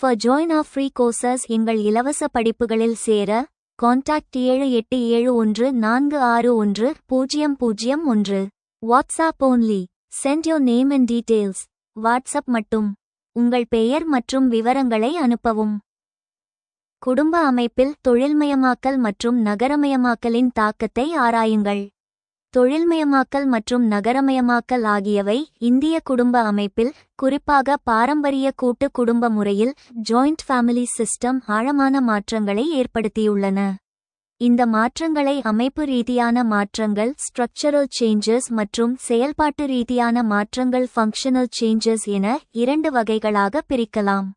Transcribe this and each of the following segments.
For join our free courses எங்கள் இலவச படிப்புகளில் சேர contact 7871461001. WhatsApp only. Send your name and details. WhatsApp மட்டும். உங்கள் பெயர் மற்றும் விவரங்களை அனுப்பவும். குடும்ப அமைப்பில் தொழில்மயமாக்கல் மற்றும் நகரமயமாக்கலின் தாக்கத்தை ஆராயுங்கள். தொழில்மயமாக்கல் மற்றும் நகரமயமாக்கல் ஆகியவை இந்திய குடும்ப அமைப்பில், குறிப்பாக பாரம்பரிய கூட்டு குடும்ப முறையில் ஜாயிண்ட் ஃபேமிலி சிஸ்டம் ஆழமான மாற்றங்களை ஏற்படுத்தியுள்ளன. இந்த மாற்றங்களை அமைப்பு ரீதியான மாற்றங்கள் ஸ்ட்ரக்சரல் சேஞ்சஸ் மற்றும் செயல்பாட்டு ரீதியான மாற்றங்கள் ஃபங்க்ஷனல் சேஞ்சஸ் என 2 வகைகளாக பிரிக்கலாம்.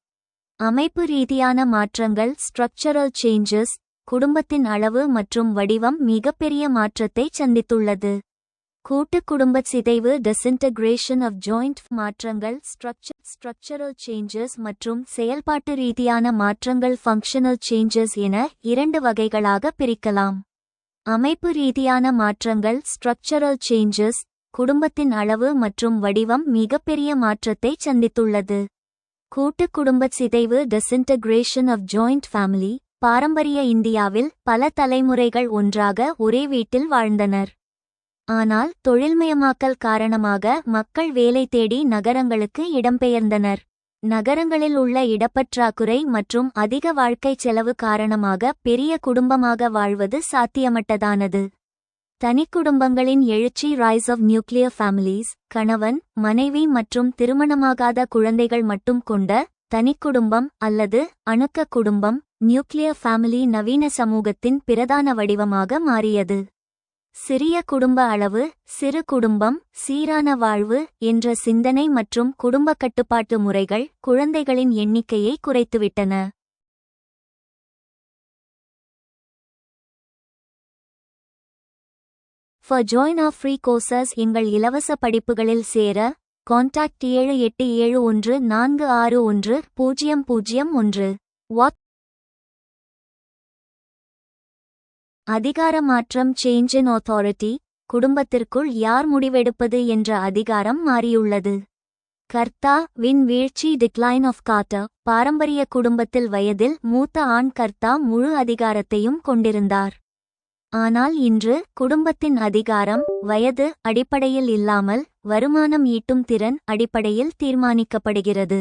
அமைப்பு ரீதியான மாற்றங்கள் ஸ்ட்ரக்சரல் சேஞ்சஸ் குடும்பத்தின் அளவு மற்றும் வடிவம் மிகப்பெரிய மாற்றத்தை சந்தித்துள்ளது. கூட்டு குடும்ப சிதைவு டிஸ்இன்டகிரேஷன் ஆஃப் ஜாயிண்ட் மாற்றங்கள் ஸ்ட்ரக்சரல் சேஞ்சஸ் மற்றும் செயல்பாட்டு ரீதியான மாற்றங்கள் ஃபங்க்ஷனல் சேஞ்சஸ் என 2 வகைகளாக பிரிக்கலாம். அமைப்பு ரீதியான மாற்றங்கள் ஸ்ட்ரக்சரல் சேஞ்சஸ் குடும்பத்தின் அளவு மற்றும் வடிவம் மிகப்பெரிய மாற்றத்தை சந்தித்துள்ளது. கூட்டு குடும்ப சிதைவு டிஸ்இன்டகிரேஷன் ஆஃப் ஜாயிண்ட் ஃபேமிலி பாரம்பரிய இந்தியாவில் பல தலைமுறைகள் ஒன்றாக ஒரே வீட்டில் வாழ்ந்தனர். ஆனால் தொழில்மயமாக்கல் காரணமாக மக்கள் வேலை தேடி நகரங்களுக்கு இடம்பெயர்ந்தனர். நகரங்களில் உள்ள இடப்பற்றாக்குறை மற்றும் அதிக வாழ்க்கை செலவு காரணமாக பெரிய குடும்பமாக வாழ்வது சாத்தியமற்றதானது. தனிக்குடும்பங்களின் எழுச்சி ரைஸ் ஆஃப் நியூக்ளியர் ஃபேமிலிஸ் கணவன், மனைவி மற்றும் திருமணமாகாத குழந்தைகள் மட்டும் கொண்ட தனிக்குடும்பம் அல்லது அணுக்க குடும்பம் நியூக்ளியர் ஃபேமிலி நவீன சமூகத்தின் பிரதான வடிவமாக மாறியது. சிறிய குடும்ப அளவு, சிறு குடும்பம், சீரான வாழ்வு என்ற சிந்தனை மற்றும் குடும்ப கட்டுப்பாட்டு முறைகள் குழந்தைகளின் எண்ணிக்கையை குறைத்துவிட்டன. For join our free courses எங்கள் இலவச படிப்புகளில் சேர கான்டாக்ட் 7871461001. அதிகார மாற்றம் சேஞ்ச் இன் ஆத்தாரிட்டி குடும்பத்திற்குள் யார் முடிவெடுப்பது என்ற அதிகாரம் மாறியுள்ளது. கர்த்தா வின் வீழ்ச்சி டிக்ளைன் ஆஃப் கார்ட்டர் பாரம்பரிய குடும்பத்தில் வயதில் மூத்த ஆண் கர்த்தா முழு அதிகாரத்தையும் கொண்டிருந்தார். ஆனால் இன்று குடும்பத்தின் அதிகாரம் வயது அடிப்படையில் இல்லாமல் வருமானம் ஈட்டும் திறன் அடிப்படையில் தீர்மானிக்கப்படுகிறது.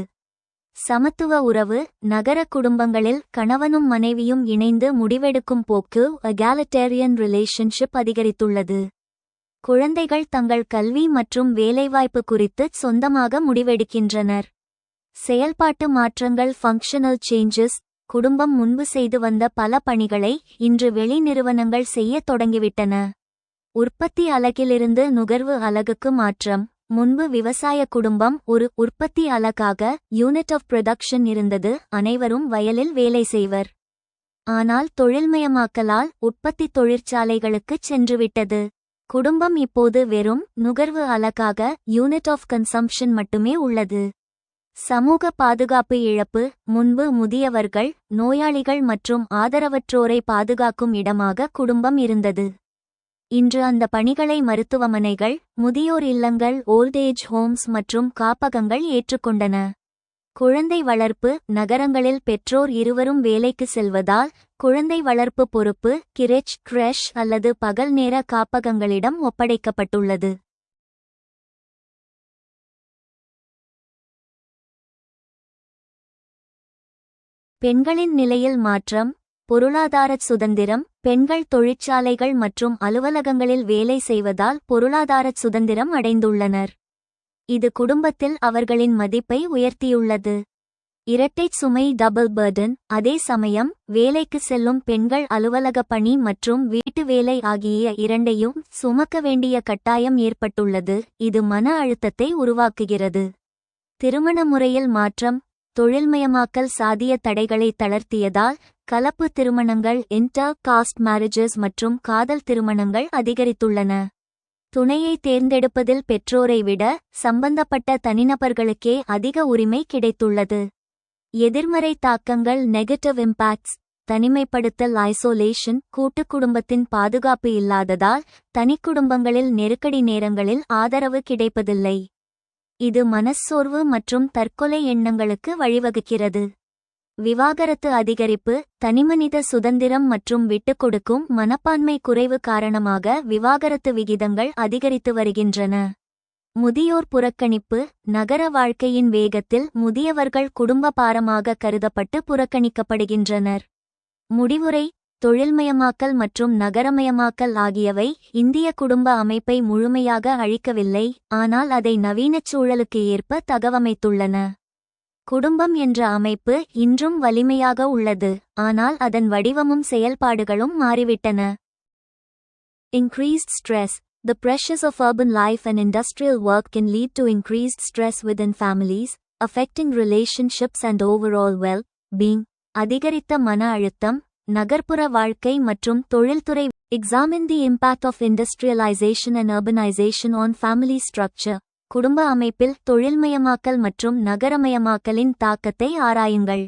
சமத்துவ உறவு நகர குடும்பங்களில் கணவனும் மனைவியும் இணைந்து முடிவெடுக்கும் போக்கு எகாலிட்டேரியன் ரிலேஷன்ஷிப் அதிகரித்துள்ளது. குழந்தைகள் தங்கள் கல்வி மற்றும் வேலைவாய்ப்பு குறித்து சொந்தமாக முடிவெடுக்கின்றனர். செயல்பாட்டு மாற்றங்கள் ஃபங்க்ஷனல் சேஞ்சஸ் குடும்பம் முன்பு செய்து வந்த பல பணிகளை இன்று வெளி நிறுவனங்கள் செய்யத் தொடங்கிவிட்டன. உற்பத்தி அலகிலிருந்து நுகர்வு அலகுக்கு மாற்றம். முன்பு விவசாய குடும்பம் ஒரு உற்பத்தி அலகாக யூனிட் ஆஃப் ப்ரொடக்ஷன் இருந்தது, அனைவரும் வயலில் வேலை செய்வர். ஆனால் தொழில்மயமாக்கலால் உற்பத்தி தொழிற்சாலைகளுக்குச் சென்றுவிட்டது. குடும்பம் இப்போது வெறும் நுகர்வு அலகாக யூனிட் ஆஃப் கன்சம்ப்ஷன் மட்டுமே உள்ளது. சமூக பாதுகாப்பு இழப்பு முன்பு முதியவர்கள், நோயாளிகள் மற்றும் ஆதரவற்றோரை பாதுகாக்கும் இடமாக குடும்பம் இருந்தது. இன்று அந்த பணிகளை மருத்துவமனைகள், முதியோர் இல்லங்கள், ஓல்ட் ஏஜ் ஹோம்ஸ் மற்றும் காப்பகங்கள் ஏற்றுக்கொண்டன. குழந்தை வளர்ப்பு நகரங்களில் பெற்றோர் இருவரும் வேலைக்கு செல்வதால் குழந்தை வளர்ப்பு பொறுப்பு கிரெஷ் அல்லது பகல் நேர காப்பகங்களிடம் ஒப்படைக்கப்பட்டுள்ளது. பெண்களின் நிலையில் மாற்றம் பொருளாதார சுதந்திரம் பெண்கள் தொழிற்சாலைகள் மற்றும் அலுவலகங்களில் வேலை செய்வதால் பொருளாதார சுதந்திரம் அடைந்துள்ளனர். இது குடும்பத்தில் அவர்களின் மதிப்பை உயர்த்தியுள்ளது. இரட்டைச் சுமை டபுள் பர்டன் அதே சமயம் வேலைக்கு செல்லும் பெண்கள் அலுவலக பணி மற்றும் வீட்டு வேலை ஆகிய இரண்டையும் சுமக்க வேண்டிய கட்டாயம் ஏற்பட்டுள்ளது. இது மன அழுத்தத்தை உருவாக்குகிறது. திருமண முறையில் மாற்றம் தொழில்மயமாக்கல் சாதிய தடைகளை தளர்த்தியதால் கலப்பு திருமணங்கள் இன்டர் காஸ்ட் மேரேஜஸ் மற்றும் காதல் திருமணங்கள் அதிகரித்துள்ளன. துணையை தேர்ந்தெடுப்பதில் பெற்றோரை விட சம்பந்தப்பட்ட தனிநபர்களுக்கே அதிக உரிமை கிடைத்துள்ளது. எதிர்மறை தாக்கங்கள் நெகட்டிவ் இம்பாக்ட்ஸ் தனிமைப்படுத்தல் ஐசோலேஷன் கூட்டுக் குடும்பத்தின் பாதுகாப்பு இல்லாததால் தனிக்குடும்பங்களில் நெருக்கடி நேரங்களில் ஆதரவு கிடைப்பதில்லை. இது மனச்சோர்வு மற்றும் தற்கொலை எண்ணங்களுக்கு வழிவகுக்கிறது. விவாகரத்து அதிகரிப்பு, தனிமனித சுதந்திரம் மற்றும் விட்டுக்கொடுக்கும் மனப்பான்மை குறைவு காரணமாக விவாகரத்து விகிதங்கள் அதிகரித்து வருகின்றன. முதியோர் புறக்கணிப்பு, நகர வாழ்க்கையின் வேகத்தில் முதியவர்கள் குடும்ப பாரமாக கருதப்பட்டு புறக்கணிக்கப்படுகின்றனர். முடிவுரை: தொழில்மயமாக்கல் மற்றும் நகரமயமாக்கல் ஆகியவை இந்திய குடும்ப அமைப்பை முழுமையாக அழிக்கவில்லை, ஆனால் அதை நவீனச் சூழலுக்கு ஏற்ப தகவமைத்துள்ளன. குடும்பம் என்ற அமைப்பு இன்றும் வலிமையாக உள்ளது, ஆனால் அதன் வடிவமும் செயல்பாடுகளும் மாறிவிட்டன. Increased stress. The pressures of urban life and industrial work can lead to increased stress within families, affecting relationships and overall well-being. அதிகரித்த மன அழுத்தம், நகர்ப்புற வாழ்க்கை மற்றும் தொழில்துறை. Examine the impact of industrialization and urbanization on family structure. குடும்ப அமைப்பில் தொழில்மயமாக்கல் மற்றும் நகரமயமாக்கலின் தாக்கத்தை ஆராயுங்கள்.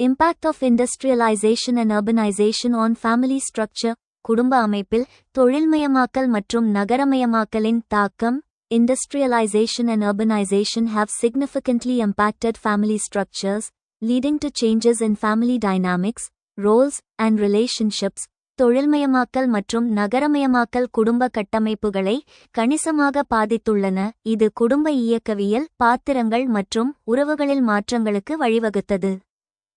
Impact of industrialization and urbanization on family structure. குடும்ப அமைப்பில் தொழில்மயமாக்கல் மற்றும் நகரமயமாக்கலின் தாக்கம். Industrialization and urbanization have significantly impacted family structures, leading to changes in family dynamics, roles, and relationships. தொழில்மயமாக்கல் மற்றும் நகரமயமாக்கல் குடும்ப கட்டமைப்புகளை கணிசமாக பாதித்துள்ளன, இது குடும்ப இயக்கவியல், பாத்திரங்கள் மற்றும் உறவுகளில் மாற்றங்களுக்கு வழிவகுத்தது.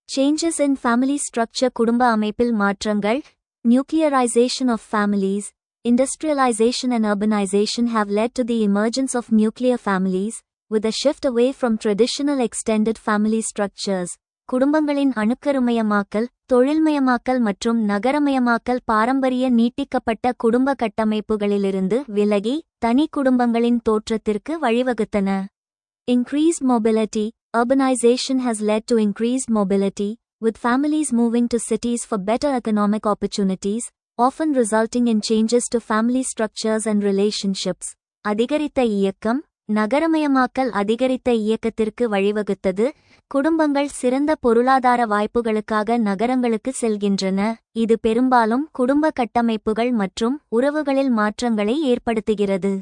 Changes in family structure. குடும்ப அமைப்பில் மாற்றங்கள். Nuclearization of families. Industrialization and urbanization have led to the emergence of nuclear families, with a shift away from traditional extended family structures. குடும்பங்களின் அணுக்கருமயமாக்கல், தொழில்மயமாக்கல் மற்றும் நகரமயமாக்கல் பாரம்பரிய நீட்டிக்கப்பட்ட குடும்ப கட்டமைப்புகளிலிருந்து விலகி தனி குடும்பங்களின் தோற்றத்திற்கு வழிவகுத்தன. Increased mobility. Urbanization has led to increased mobility, with families moving to cities for better economic opportunities, often resulting in changes to family structures and relationships. அதிகரித்த இயக்கம். நகரமயமாக்கல் அதிகரித்த இயக்கத்திற்கு வழிவகுத்தது. குடும்பங்கள் சிறந்த பொருளாதார வாய்ப்புகளுக்காக நகரங்களுக்கு செல்கின்றன, இது பெரும்பாலும் குடும்ப கட்டமைப்புகள் மற்றும் உறவுகளில் மாற்றங்களை ஏற்படுத்துகிறது.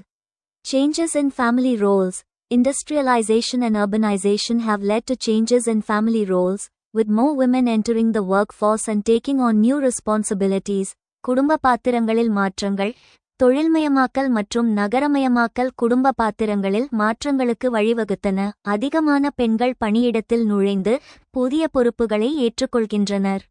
Changes in family roles. Industrialization and urbanization have led to changes in family roles, with more women entering the workforce and taking on new responsibilities. குடும்ப பாத்திரங்களில் மாற்றங்கள். தொழில்மயமாக்கல் மற்றும் நகரமயமாக்கல் குடும்ப பாத்திரங்களில் மாற்றங்களுக்கு வழிவகுத்தன, அதிகமான பெண்கள் பணியிடத்தில் நுழைந்து புதிய பொறுப்புகளை ஏற்றுக்கொள்கின்றனர்.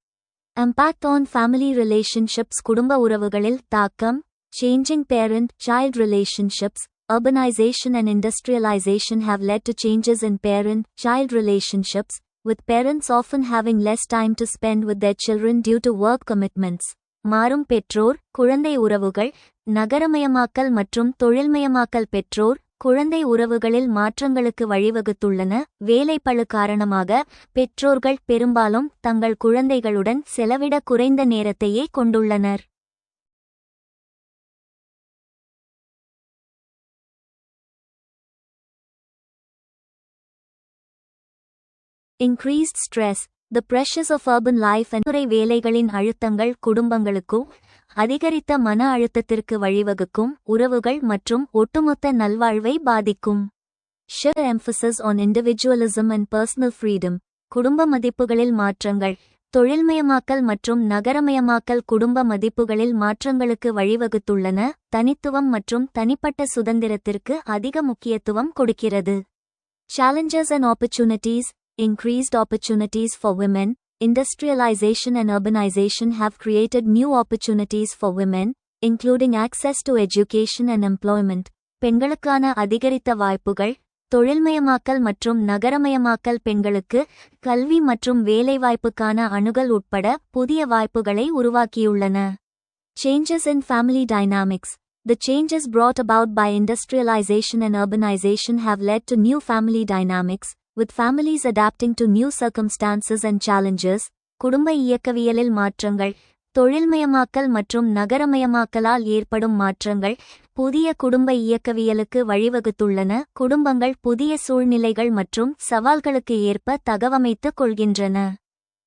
Impact on family relationships. குடும்ப உறவுகளில் தாக்கம். Changing parent-child relationships. Urbanization and industrialization have led to changes in parent-child relationships, with parents often having less time to spend with their children due to work commitments. மாறும் பெற்றோர் குழந்தை உறவுகள். நகரமயமாக்கல் மற்றும் தொழில்மயமாக்கல். பெற்றோர் குழந்தை உறவுகளில் மாற்றங்களுக்கு வழிவகுத்துள்ளன, வேலைப்பளு காரணமாக பெற்றோர்கள் பெரும்பாலும் தங்கள் குழந்தைகளுடன் செலவிட குறைந்த நேரத்தையே கொண்டுள்ளனர். Increased stress. The pressures of urban life and துறை வேலைகளின் அழுத்தங்கள் குடும்பங்களுக்கும் அதிகரித்த மன அழுத்தத்திற்கு வழிவகுக்கும், உறவுகள் மற்றும் ஒட்டுமொத்த நல்வாழ்வை பாதிக்கும். Shift emphasis on individualism and personal freedom. குடும்ப மதிப்புகளில் மாற்றங்கள். தொழில்மயமாக்கல் மற்றும் நகரமயமாக்கல் குடும்ப மதிப்புகளில் மாற்றங்களுக்கு வழிவகுத்துள்ளன, தனித்துவம் மற்றும் தனிப்பட்ட சுதந்திரத்திற்கு அதிக முக்கியத்துவம் கொடுக்கிறது. Challenges and opportunities. Increased opportunities for women. Industrialization and urbanization have created new opportunities for women, including access to education and employment. பெண்களுக்கான அதிகரித்த வாய்ப்புகள். தொழில்மயமாக்கல் மற்றும் நகரமயமாக்கல் பெண்களுக்கு கல்வி மற்றும் வேலைவாய்ப்புக்கான அணுகல் உட்பட புதிய வாய்ப்புகளை உருவாக்கியுள்ளன. Changes in family dynamics. The changes brought about by industrialization and urbanization have led to new family dynamics, with families adapting to new circumstances and challenges. குடும்ப இயக்கவியலில் மாற்றங்கள். தொழில்மயமாக்கல் மற்றும் நகரமயமாக்கலால் ஏற்படும் மாற்றங்கள் புதிய குடும்ப இயக்கவியலுக்கு வழிவகுத்துள்ளன, குடும்பங்கள் புதிய சூழ்நிலைகள் மற்றும் சவால்களுக்கு ஏற்ப தகவமைத்துக் கொள்கின்றன.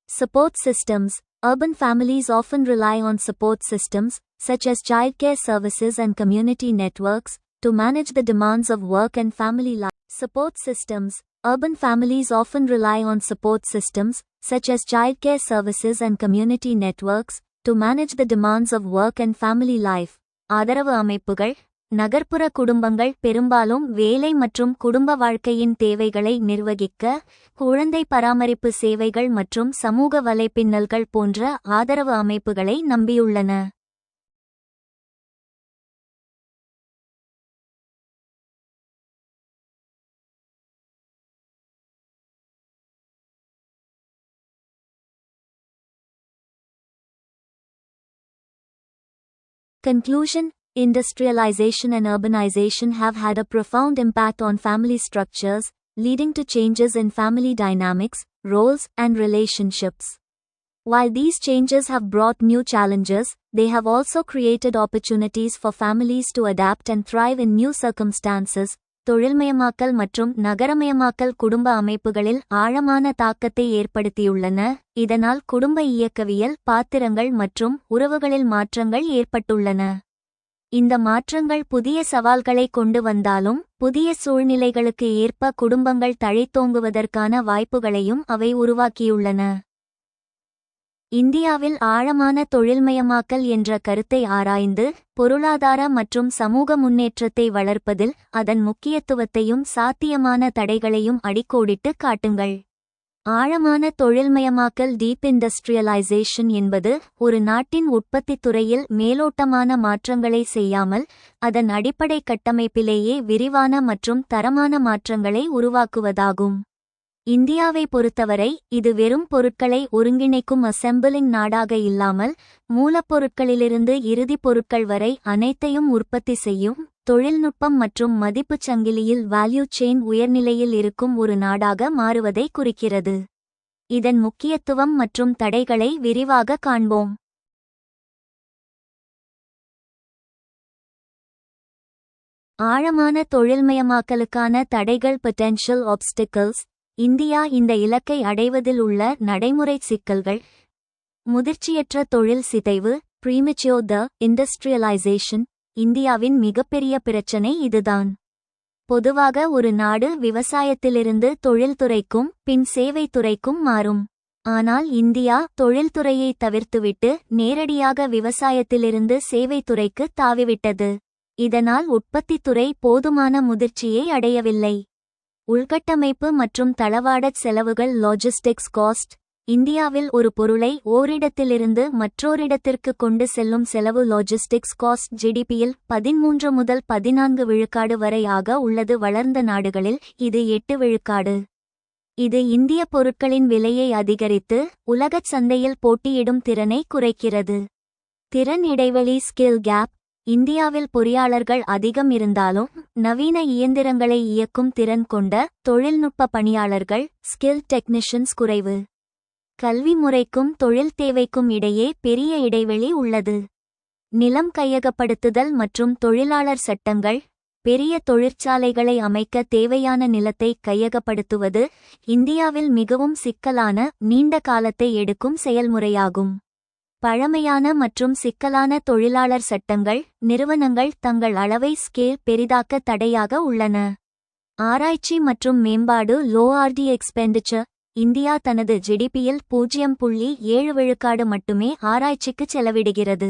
Support systems. Urban families often rely on support systems, such as childcare services and community networks, to manage the demands of work and family life. Support systems. Urban families often rely on support systems, such as childcare services and community networks, to manage the demands of work and family life. ஆதரவு அமைப்புகள். நகர்ப்புற குடும்பங்கள் பெரும்பாலும் வேலை மற்றும் குடும்ப வாழ்க்கையின் தேவைகளை நிர்வகிக்க குழந்தை பராமரிப்பு சேவைகள் மற்றும் சமூக வலைப்பின்னல்கள் போன்ற ஆதரவு அமைப்புகளை நம்பியுள்ளன. Conclusion. Industrialization and urbanization have had a profound impact on family structures, leading to changes in family dynamics, roles, and relationships. While these changes have brought new challenges, they have also created opportunities for families to adapt and thrive in new circumstances. தொழில்மயமாக்கல் மற்றும் நகரமயமாக்கல் குடும்ப அமைப்புகளில் ஆழமான தாக்கத்தை ஏற்படுத்தியுள்ளன. இதனால் குடும்ப இயக்கவியல், பாத்திரங்கள் மற்றும் உறவுகளில் மாற்றங்கள் ஏற்பட்டுள்ளன. இந்த மாற்றங்கள் புதிய சவால்களை கொண்டு வந்தாலும், புதிய சூழ்நிலைகளுக்கு ஏற்ப குடும்பங்கள் தழைத்தோங்குவதற்கான வாய்ப்புகளையும் அவை உருவாக்கியுள்ளன. இந்தியாவில் ஆழமான தொழில்மயமாக்கல் என்ற கருத்தை ஆராய்ந்து, பொருளாதார மற்றும் சமூக முன்னேற்றத்தை வளர்ப்பதில் அதன் முக்கியத்துவத்தையும் சாத்தியமான தடைகளையும் அடிக்கோடிட்டு காட்டுங்கள். ஆழமான தொழில்மயமாக்கல் டீப் இண்டஸ்ட்ரியலைசேஷன் என்பது ஒரு நாட்டின் உற்பத்தித் துறையில் மேலோட்டமான மாற்றங்களை செய்யாமல், அதன் அடிப்படை கட்டமைப்பிலேயே விரிவான மற்றும் தரமான மாற்றங்களை உருவாக்குவதாகும். இந்தியாவை பொறுத்தவரை இது வெறும் பொருட்களை ஒருங்கிணைக்கும் அசெம்பிளிங் நாடாக இல்லாமல், மூலப்பொருட்களிலிருந்து இறுதிப் பொருட்கள் வரை அனைத்தையும் உற்பத்தி செய்யும், தொழில்நுட்பம் மற்றும் மதிப்புச் சங்கிலியில் வேல்யூ செயின் உயர்நிலையில் இருக்கும் ஒரு நாடாக மாறுவதை குறிக்கிறது. இதன் முக்கியத்துவம் மற்றும் தடைகளை விரிவாக காண்போம். ஆழமான தொழில்மயமாக்கலுக்கான தடைகள். Potential obstacles. இந்தியா இந்த இலக்கை அடைவதில் உள்ள நடைமுறை சிக்கல்கள். முதிர்ச்சியற்ற தொழில் சிதைவு. Premature industrialisation. இந்தியாவின் மிகப்பெரிய பிரச்சினை இதுதான். பொதுவாக ஒரு நாடு விவசாயத்திலிருந்து தொழில்துறைக்கும் பின் சேவைத்துறைக்கும் மாறும். ஆனால் இந்தியா தொழில்துறையை தவிர்த்துவிட்டு நேரடியாக விவசாயத்திலிருந்து சேவைத்துறைக்கு தாவிவிட்டது. இதனால் உற்பத்தித்துறை போதுமான முதிர்ச்சியை அடையவில்லை. உள்கட்டமைப்பு மற்றும் தளவாடச் செலவுகள். Logistics cost. இந்தியாவில் ஒரு பொருளை ஓரிடத்திலிருந்து மற்றோரிடத்திற்கு கொண்டு செல்லும் செலவு லாஜிஸ்டிக்ஸ் காஸ்ட் ஜிடிபியில் 13 முதல் 14 விழுக்காடு வரை ஆக உள்ளது. வளர்ந்த நாடுகளில் இது 8 விழுக்காடு. இது இந்திய பொருட்களின் விலையை அதிகரித்து உலகச் சந்தையில் போட்டியிடும் திறனை குறைக்கிறது. திறன் இடைவெளி. Skill gap. இந்தியாவில் பொறியாளர்கள் அதிகம் இருந்தாலும், நவீன இயந்திரங்களை இயக்கும் திறன் கொண்ட தொழில்நுட்ப பணியாளர்கள் ஸ்கில் டெக்னீஷியன்ஸ் குறைவு. கல்வி முறைக்கும் தொழில் தேவைக்கும் இடையே பெரிய இடைவெளி உள்ளது. நிலம் கையகப்படுத்துதல் மற்றும் தொழிலாளர் சட்டங்கள். பெரிய தொழிற்சாலைகளை அமைக்க தேவையான நிலத்தை கையகப்படுத்துவது இந்தியாவில் மிகவும் சிக்கலான, நீண்ட காலத்தை எடுக்கும் செயல்முறையாகும். பழமையான மற்றும் சிக்கலான தொழிலாளர் சட்டங்கள் நிறுவனங்கள் தங்கள் அளவை ஸ்கேல் பெரிதாக்க தடையாக உள்ளன. ஆராய்ச்சி மற்றும் மேம்பாடு. Low RT expenditure. இந்தியா தனது ஜிடிபியில் 0.7 விழுக்காடு மட்டுமே ஆராய்ச்சிக்கு செலவிடுகிறது.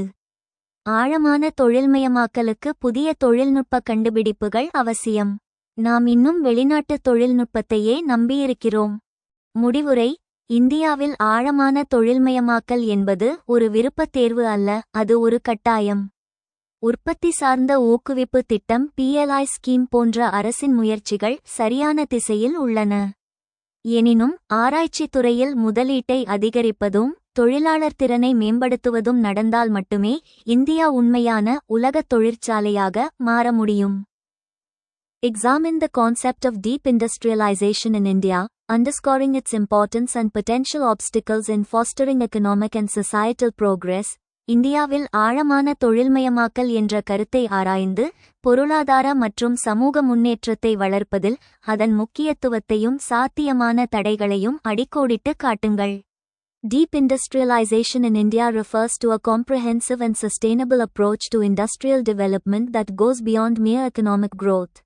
ஆழமான தொழில்மயமாக்கலுக்கு புதிய தொழில்நுட்ப கண்டுபிடிப்புகள் அவசியம். நாம் இன்னும் வெளிநாட்டு தொழில்நுட்பத்தையே நம்பியிருக்கிறோம். முடிவுரை. இந்தியாவில் ஆழமான தொழில்மயமாக்கல் என்பது ஒரு விருப்பத் தேர்வு அல்ல, அது ஒரு கட்டாயம். உற்பத்தி சார்ந்த ஊக்குவிப்பு திட்டம் PLI ஸ்கீம் போன்ற அரசின் முயற்சிகள் சரியான திசையில் உள்ளன. எனினும் ஆராய்ச்சித் துறையில் முதலீட்டை அதிகரிப்பதும் தொழிலாளர் திறனை மேம்படுத்துவதும் நடந்தால் மட்டுமே இந்தியா உண்மையான உலகத் தொழிற்சாலையாக மாற முடியும். Examine the concept of deep industrialization in India, underscoring its importance and potential obstacles in fostering economic and societal progress. இந்தியாவில் ஆழமான தொழில்மயமாக்கல் என்ற கருத்தை ஆராய்ந்து, பொருளாதார மற்றும் சமூக முன்னேற்றத்தை வளர்ப்பதில் அதன் முக்கியத்துவத்தையும் சாத்தியமான தடைகளையும் அடிக்கோடிட்டு காட்டுங்கள். Deep industrialization in India refers to a comprehensive and sustainable approach to industrial development that goes beyond mere economic growth.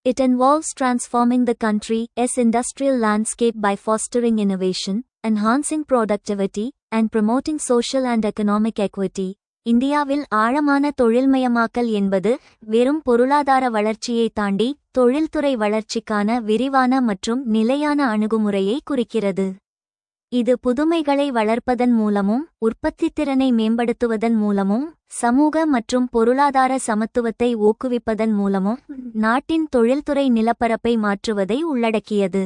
It involves transforming the country's industrial landscape by fostering innovation, enhancing productivity, and promoting social and economic equity. இந்தியாவில் ஆழமான தொழில்மயமாக்கல் என்பது வெறும் பொருளாதார வளர்ச்சியை தாண்டி தொழில்துறை வளர்ச்சிக்கான விரிவான மற்றும் நிலையான அணுகுமுறையை குறிக்கிறது. இது புதுமைகளை வளர்ப்பதன் மூலமும் உற்பத்தித்திறனை மேம்படுத்துவதன் மூலமும் சமூக மற்றும் பொருளாதார சமத்துவத்தை ஊக்குவிப்பதன் மூலமும் நாட்டின் தொழில்துறை நிலப்பரப்பை மாற்றுவதை உள்ளடக்கியது.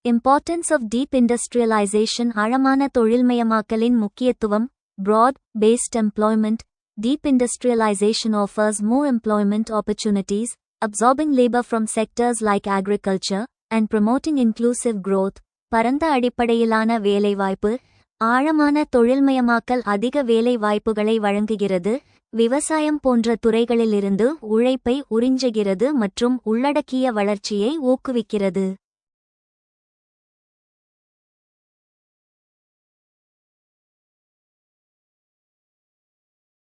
Importance of deep industrialization. ஆழமான தொழில்மயமாக்கலின் முக்கியத்துவம். Broad-based employment. Deep industrialization offers more employment opportunities, absorbing labor from sectors like agriculture, and promoting inclusive growth. பரந்த அடிப்படையிலான வேலைவாய்ப்பு. ஆழமான தொழில்மயமாக்கல் அதிக வேலை வாய்ப்புகளை வழங்குகிறது, விவசாயம் போன்ற துறைகளிலிருந்து உழைப்பை உறிஞ்சுகிறது மற்றும் உள்ளடக்கிய வளர்ச்சியை ஊக்குவிக்கிறது.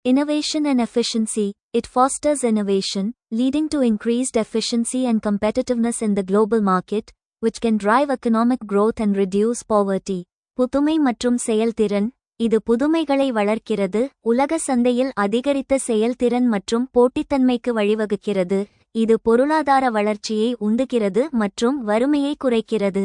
Innovation and efficiency. It fosters innovation, leading to increased efficiency and competitiveness in the global market, which can drive economic growth and reduce poverty. புதுமை மற்றும் செயல்திறன். இது புதுமைகளை வளர்க்கிறது, உலக சந்தையில் அதிகரித்த செயல்திறன் மற்றும் போட்டித்தன்மைக்கு வழிவகுக்கிறது. இது பொருளாதார வளர்ச்சியை உந்துகிறது மற்றும் வறுமையை குறைக்கிறது.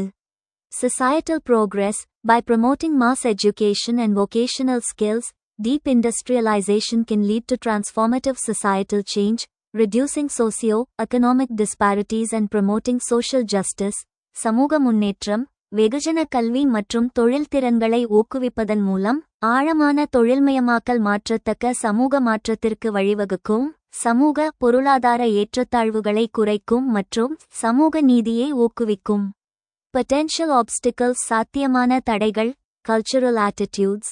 Societal progress. By promoting mass education and vocational skills, deep industrialization can lead to transformative societal change, reducing socio-economic disparities and promoting social justice. சமூக முன்னேற்றம். வெகுஜன கல்வி மற்றும் தொழில்திறன்களை ஊக்குவிப்பதன் மூலம் ஆழமான தொழில்மயமாக்கல் மாற்றத்தக்க சமூக மாற்றத்திற்கு வழிவகுக்கும், சமூக பொருளாதார ஏற்றத்தாழ்வுகளை குறைக்கும் மற்றும் சமூக நீதியை ஊக்குவிக்கும். Potential obstacles. சாத்தியமான தடைகள். Cultural attitudes.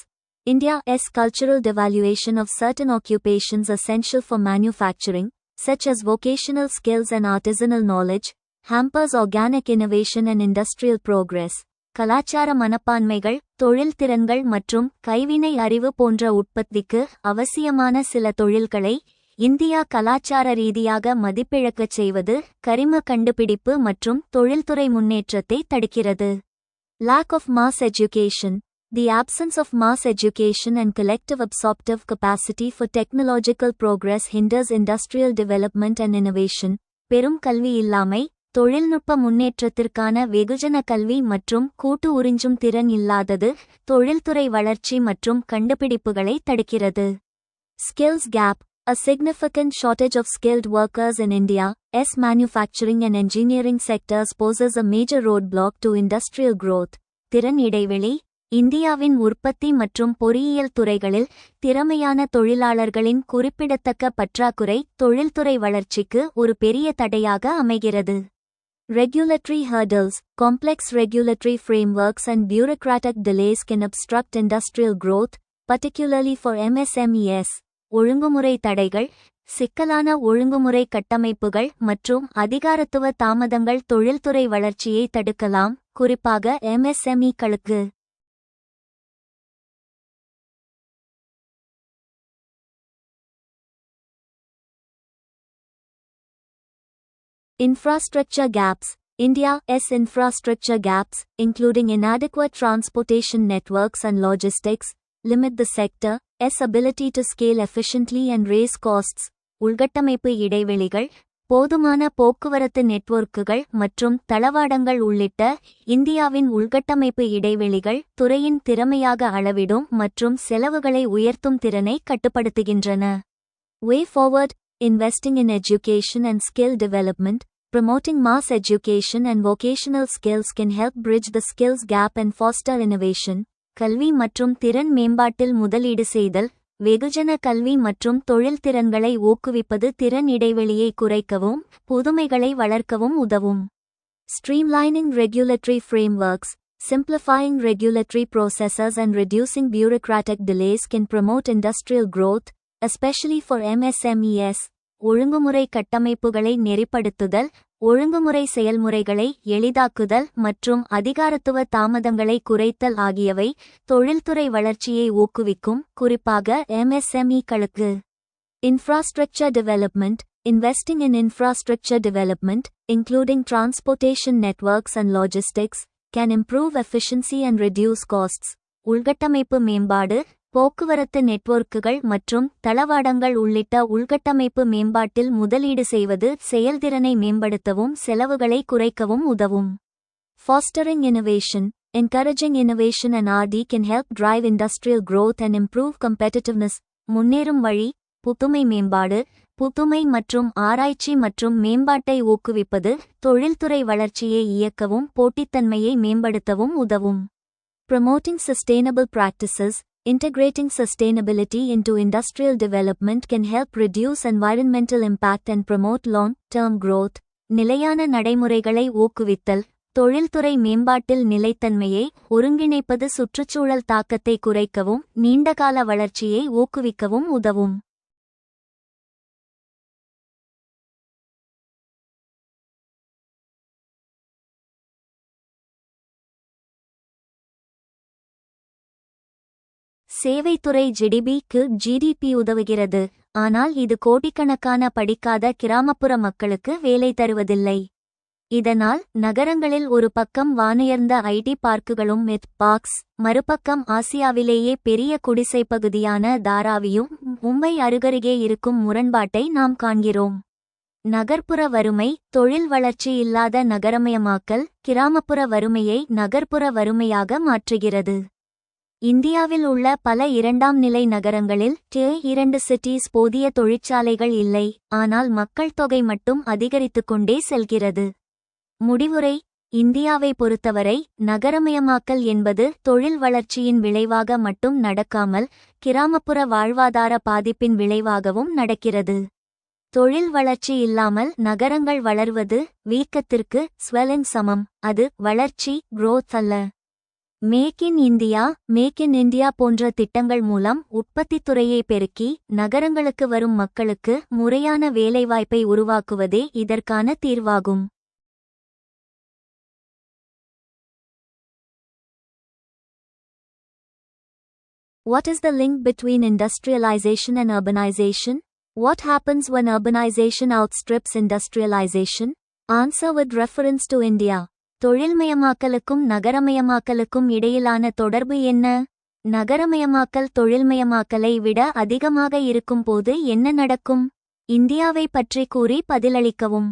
India's cultural devaluation of certain occupations essential for manufacturing, such as vocational skills and artisanal knowledge, hampers organic innovation and industrial progress. கலாச்சார மனப்பான்மைகள், தொழில் திறன்கள் மற்றும் கைவினை அறிவு போன்ற உற்பத்திக்கு அவசியமான சில தொழில்களை இந்தியா கலாச்சார ரீதியாக மதிப்பிழக்கச் செய்வது கரிம கண்டுபிடிப்பு மற்றும் தொழில்துறை முன்னேற்றத்தை தடுக்கிறது. Lack of mass education. The absence of mass education and collective absorptive capacity for technological progress hinders industrial development and innovation. பெரும் கல்வி இல்லாமை, தொழில்நுட்ப முன்னேற்றத்திற்கான வெகுஜன கல்வி மற்றும் கூட்டு உறிஞ்சும் திறன் இல்லாதது தொழில்துறை வளர்ச்சி மற்றும் கண்டுபிடிப்புகளை தடுக்கிறது. Skills gap. A significant shortage of skilled workers in India's manufacturing and engineering sectors poses a major roadblock to industrial growth. திறன் இடைவெளி. இந்தியாவின் உற்பத்தி மற்றும் பொறியியல் துறைகளில் திறமையான தொழிலாளர்களின் குறிப்பிடத்தக்க பற்றாக்குறை தொழில்துறை வளர்ச்சிக்கு ஒரு பெரிய தடையாக அமைகிறது. Regulatory hurdles. Complex regulatory frameworks and bureaucratic delays can obstruct industrial growth, particularly for MSMEs. ஒழுங்குமுறை தடைகள். சிக்கலான ஒழுங்குமுறை கட்டமைப்புகள் மற்றும் அதிகாரத்துவ தாமதங்கள் தொழில்துறை வளர்ச்சியை தடுக்கலாம், குறிப்பாக MSME-களுக்கு. Infrastructure gaps. India's infrastructure gaps, including inadequate transportation networks and logistics, limit the sector's ability to scale efficiently and raise costs. உள்கட்டமைப்பு இடைவெளிகள். போதுமான போக்குவரத்து நெட்வொர்க்குகள் மற்றும் தளவாடங்கள் உள்ளிட்ட இந்தியாவின் உள்கட்டமைப்பு இடைவெளிகள் துறையின் திறமையாக அளவிடும் மற்றும் செலவுகளை உயர்த்தும் திறனை கட்டுப்படுத்துகின்றன. Way forward. Investing in education and skill development. Promoting mass education and vocational skills can help bridge the skills gap and foster innovation. கல்வி மற்றும் திறன் மேம்பாட்டில் முதலீடு செய்தல், வெகுஜன கல்வி மற்றும் தொழில் திறன்களை ஊக்குவிப்பது திறன் இடைவெளியை குறைக்கவும் புதுமைகளை வளர்க்கவும் உதவும். Streamlining regulatory frameworks. Simplifying regulatory processes and reducing bureaucratic delays can promote industrial growth, especially for MSMEs. ஒழுங்குமுறை கட்டமைப்புகளை நெறிப்படுத்துதல், ஒழுங்குமுறை செயல்முறைகளை எளிதாக்குதல் மற்றும் அதிகாரத்துவ தாமதங்களை குறைத்தல் ஆகியவை தொழில்துறை வளர்ச்சியை ஊக்குவிக்கும், குறிப்பாக MSME-களுக்கு. Infrastructure development. Investing in infrastructure development, including transportation networks and logistics, can improve efficiency and reduce costs. உள்கட்டமைப்பு மேம்பாடு, போக்குவரத்து நெட்வொர்க்குகள் மற்றும் தளவாடங்கள் உள்ளிட்ட உள்கட்டமைப்பு மேம்பாட்டில் முதலீடு செய்வது செயல்திறனை மேம்படுத்தவும் செலவுகளை குறைக்கவும் உதவும். Fostering innovation. Encouraging innovation and R&D can help drive industrial growth and improve competitiveness. முன்னேறும் வழி, புதுமை மேம்பாடு. புதுமை மற்றும் ஆராய்ச்சி மற்றும் மேம்பாட்டை ஊக்குவிப்பது தொழில்துறை வளர்ச்சியை இயக்கவும் போட்டித்தன்மையை மேம்படுத்தவும் உதவும். Promoting sustainable practices. Integrating sustainability into industrial development can help reduce environmental impact and promote long-term growth. நிலையான நடைமுறைகளை ஊக்குவித்தல், தொழில்துறை மேம்பாட்டில் நிலைத்தன்மையை ஒருங்கிணைப்பது சுற்றுச்சூழல் தாக்கத்தை குறைக்கவும் நீண்டகால வளர்ச்சியை ஊக்குவிக்கவும் உதவும். சேவைத்துறை ஜிடிபி உதவுகிறது, ஆனால் இது கோடிக்கணக்கான படிக்காத கிராமப்புற மக்களுக்கு வேலை தருவதில்லை. இதனால் நகரங்களில் ஒரு பக்கம் வானுயர்ந்த ஐடி பார்க்குகளும் பார்க்ஸ், மறுபக்கம் ஆசியாவிலேயே பெரிய குடிசைப் பகுதியான தாராவியும் மும்பை அருகருகே இருக்கும் முரண்பாட்டை நாம் காண்கிறோம். நகர்ப்புற வறுமை. தொழில் வளர்ச்சி இல்லாத நகரமயமாக்கல் கிராமப்புற வறுமையை நகர்ப்புற வறுமையாக மாற்றுகிறது. இந்தியாவில் உள்ள பல இரண்டாம் நிலை நகரங்களில் Tier 2 சிட்டிஸ் போதிய தொழிற்சாலைகள் இல்லை, ஆனால் மக்கள் தொகை மட்டும் அதிகரித்துக்கொண்டே செல்கிறது. முடிவுரை. இந்தியாவை பொறுத்தவரை நகரமயமாக்கல் என்பது தொழில் வளர்ச்சியின் விளைவாக மட்டும் நடக்காமல் கிராமப்புற வாழ்வாதார பாதிப்பின் விளைவாகவும் நடக்கிறது. தொழில் வளர்ச்சி இல்லாமல் நகரங்கள் வளர்வது வீக்கத்திற்கு ஸ்வெல்லிங் சமம். அது வளர்ச்சி growth அல்ல. மேக் இன் இந்தியா போன்ற திட்டங்கள் மூலம் உற்பத்தித் துறையை பெருக்கி நகரங்களுக்கு வரும் மக்களுக்கு முறையான வேலைவாய்ப்பை உருவாக்குவதே இதற்கான தீர்வாகும். What is the link between industrialization and urbanization? What happens when urbanization outstrips industrialization? Answer with reference to India. தொழில்மயமாக்கலுக்கும் நகரமயமாக்கலுக்கும் இடையிலான தொடர்பு என்ன? நகரமயமாக்கல் தொழில்மயமாக்கலை விட அதிகமாக இருக்கும்போது என்ன நடக்கும்? இந்தியாவை பற்றி கூறி பதிலளிக்கவும்.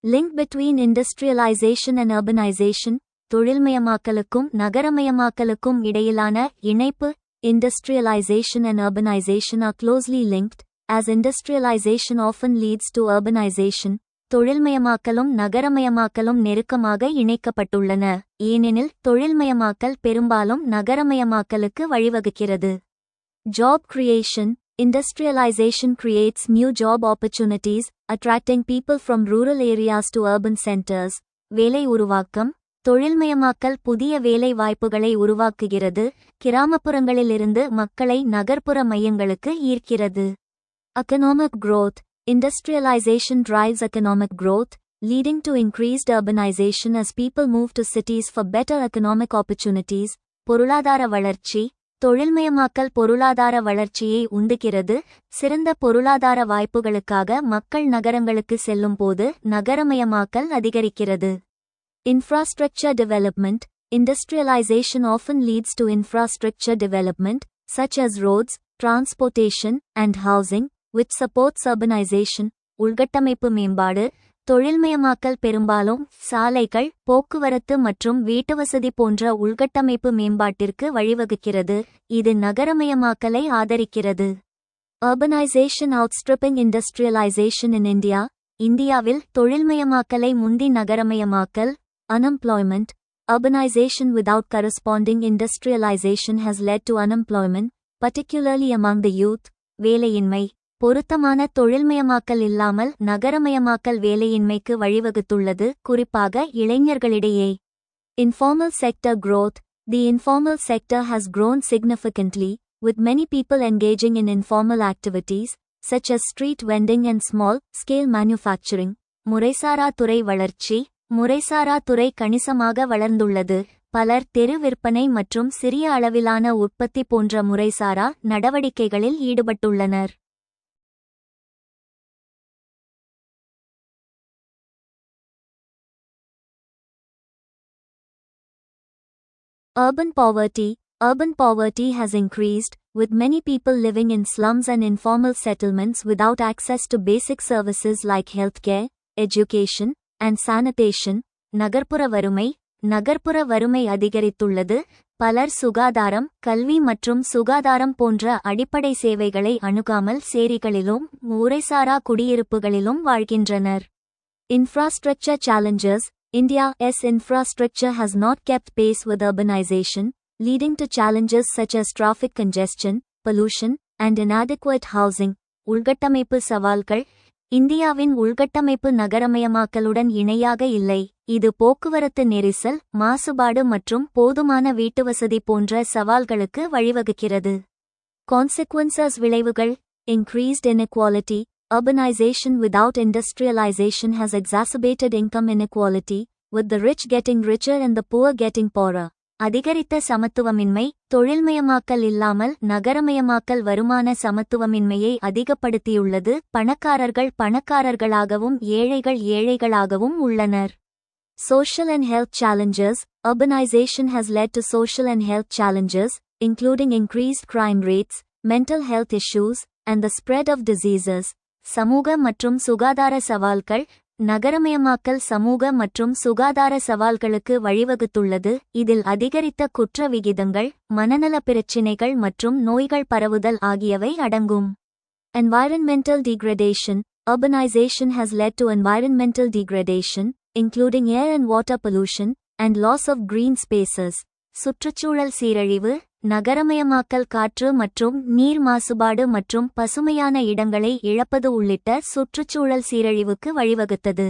Link between industrialisation and urbanization. தொழில்மயமாக்கலுக்கும் நகரமயமாக்கலுக்கும் இடையிலான இணைப்பு. Industrialization and urbanization are closely linked, as industrialization often leads to urbanization. தொழில்மயமாக்கலும் நகரமயமாக்கலும் நெருக்கமாக இணைக்கப்பட்டுள்ளன, ஏனெனில் தொழில்மயமாக்கல் பெரும்பாலும் நகரமயமாக்கலுக்கு வழிவகுக்கிறது. Job creation. Industrialization creates new job opportunities, attracting people from rural areas to urban centers. வேலை உருவாக்கம். தொழில்மயமாக்கல் புதிய வேலை வாய்ப்புகளை உருவாக்குகிறது, கிராமப்புறங்களிலிருந்து மக்களை நகர்ப்புற மையங்களுக்கு ஈர்க்கிறது. Economic growth. Industrialization drives economic growth, leading to increased urbanization as people move to cities for better economic opportunities. பொருளாதார வளர்ச்சி. தொழில்மயமாக்கல் பொருளாதார வளர்ச்சியை உந்துகிறது, சிறந்த பொருளாதார வாய்ப்புகளுக்காக மக்கள் நகரங்களுக்கு செல்லும்போது நகரமயமாக்கல் அதிகரிக்கிறது. Infrastructure development. Industrialization often leads to infrastructure development, such as roads, transportation, and housing, which supports urbanization. உள்கட்டமைப்பு மேம்பாடு. தொழில்மயமாக்கல் பெரும்பாலும் சாலைகள், போக்குவரத்து மற்றும் வீட்டுவசதி போன்ற உள்கட்டமைப்பு மேம்பாட்டிற்கு வழிவகுக்கிறது, இது நகரமயமாக்கலை ஆதரிக்கிறது. Urbanization outstripping industrialization in India. இந்தியாவில் தொழில்மயமாக்கலை முந்தி நகரமயமாக்கல். Unemployment. Urbanization without corresponding industrialization has led to unemployment, particularly among the youth. வேலையின்மை. பொருத்தமான தொழில்மயமாக்கல் இல்லாமல் நகரமயமாக்கல் வேலையின்மைக்கு வழிவகுத்துள்ளது, குறிப்பாக இளைஞர்களிடையே. Informal sector growth. The informal sector has grown significantly, with many people engaging in informal activities, such as street vending and small-scale manufacturing. முறைசாரா துறை வளர்ச்சி. முறைசாரா துறை கணிசமாக வளர்ந்துள்ளது, பலர் தெரு விற்பனை மற்றும் சிறிய அளவிலான உற்பத்தி போன்ற முறைசாரா நடவடிக்கைகளில் ஈடுபட்டுள்ளனர். Urban poverty. Urban poverty has increased, with many people living in slums and informal settlements without access to basic services like healthcare, education, and sanitation. நகர்ப்புற வறுமை. நகர்ப்புற வறுமை அதிகரித்துள்ளது. பலர் சுகாதாரம், கல்வி மற்றும் சுகாதாரம் போன்ற அடிப்படை சேவைகளை அணுகாமல் சேரிகளிலும் முறைசாரா குடியிருப்புகளிலும் வாழ்கின்றனர். Infrastructure challenges. India's infrastructure has not kept pace with urbanization, leading to challenges such as traffic congestion, pollution, and inadequate housing. உள்கட்டமைப்பு சவால்கள். இந்தியாவின் உள்கட்டமைப்பு நகரமயமாக்கலுடன் இணையாக இல்லை. இது போக்குவரத்து நெரிசல், மாசுபாடு மற்றும் போதுமான வீட்டுவசதி போன்ற சவால்களுக்கு வழிவகுக்கிறது. Consequences விளைவுகள். Increased inequality. Urbanization without industrialization has exacerbated income inequality, with the rich getting richer and the poor getting poorer. அதிகரித்த சமத்துவமின்மை. தொழில்மயமாக்கல் இல்லாமல் நகரமயமாக்கல் வருமான சமத்துவமின்மையை அதிகப்படுத்தியுள்ளது. பணக்காரர்கள் பணக்காரர்களாகவும் ஏழைகள் ஏழைகளாகவும் உள்ளனர். Social and health challenges. Urbanization has led to social and health challenges, including increased crime rates, mental health issues, and the spread of diseases. சமூக மற்றும் சுகாதார சவால்கள். நகரமயமாக்கல் சமூக மற்றும் சுகாதார சவால்களுக்கு வழிவகுத்துள்ளது. இதில் அதிகரித்த குற்ற விகிதங்கள், மனநல பிரச்சினைகள் மற்றும் நோய்கள் பரவுதல் ஆகியவை அடங்கும். Environmental degradation. Urbanization has led to environmental degradation, including air and water pollution, and loss of green spaces. சுற்றுச்சூழல் சீரழிவு. நகரமயமாக்கல் காற்று மற்றும் நீர் மாசுபாடு மற்றும் பசுமையான இடங்களை இழப்பது உள்ளிட்ட சுற்றுச்சூழல் சீரழிவுக்கு வழிவகுத்தது.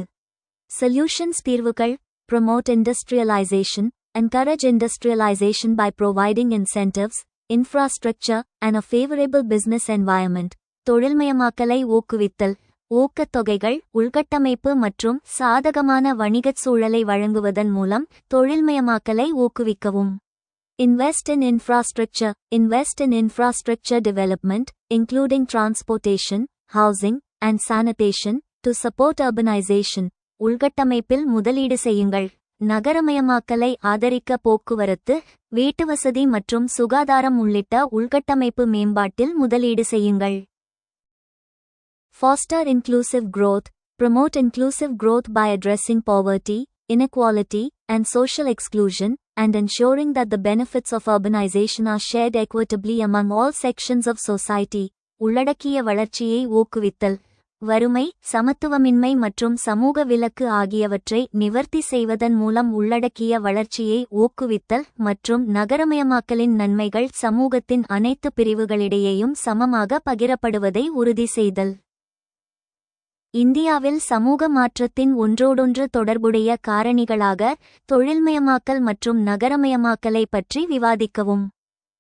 Solutions தீர்வுகள். Promote industrialization. Encourage industrialization by providing incentives, infrastructure, and a favorable business environment. தொழில்மயமாக்கலை ஊக்குவித்தல். ஊக்கத்தொகைகள், உள்கட்டமைப்பு மற்றும் சாதகமான வணிகச் சூழலை வழங்குவதன் மூலம் தொழில்மயமாக்கலை ஊக்குவிக்கவும். Invest in infrastructure. Invest in infrastructure development, including transportation, housing, and sanitation, to support urbanization. உள்கட்டமைப்பில் முதலீடு செய்யுங்கள். நகரமயமாக்கலை ஆதரிக்க போக்குவரத்து, வீட்டுவசதி மற்றும் சுகாதாரம் உள்ளிட்ட உள்கட்டமைப்பு மேம்பாட்டில் முதலீடு செய்யுங்கள். Foster inclusive growth. Promote inclusive growth by addressing poverty, inequality, and social exclusion, and ensuring that the benefits of urbanization are shared equitably among all sections of society. உள்ளடக்கிய வளர்ச்சியை ஊக்குவித்தல். வறுமை, சமத்துவமின்மை மற்றும் சமூக விலக்கு ஆகியவற்றை நிவர்த்தி செய்வதன் மூலம் உள்ளடக்கிய வளர்ச்சியை ஊக்குவித்தல் மற்றும் நகரமயமாக்கலின் நன்மைகள் சமூகத்தின் அனைத்து பிரிவுகளிடையேயும் சமமாக பகிரப்படுவதை உறுதி செய்தல். இந்தியாவில் சமூக மாற்றத்தின் ஒன்றோடொன்று தொடர்புடைய காரணிகளாக தொழில்மயமாக்கல் மற்றும் நகரமயமாக்கலை பற்றி விவாதிக்கவும்.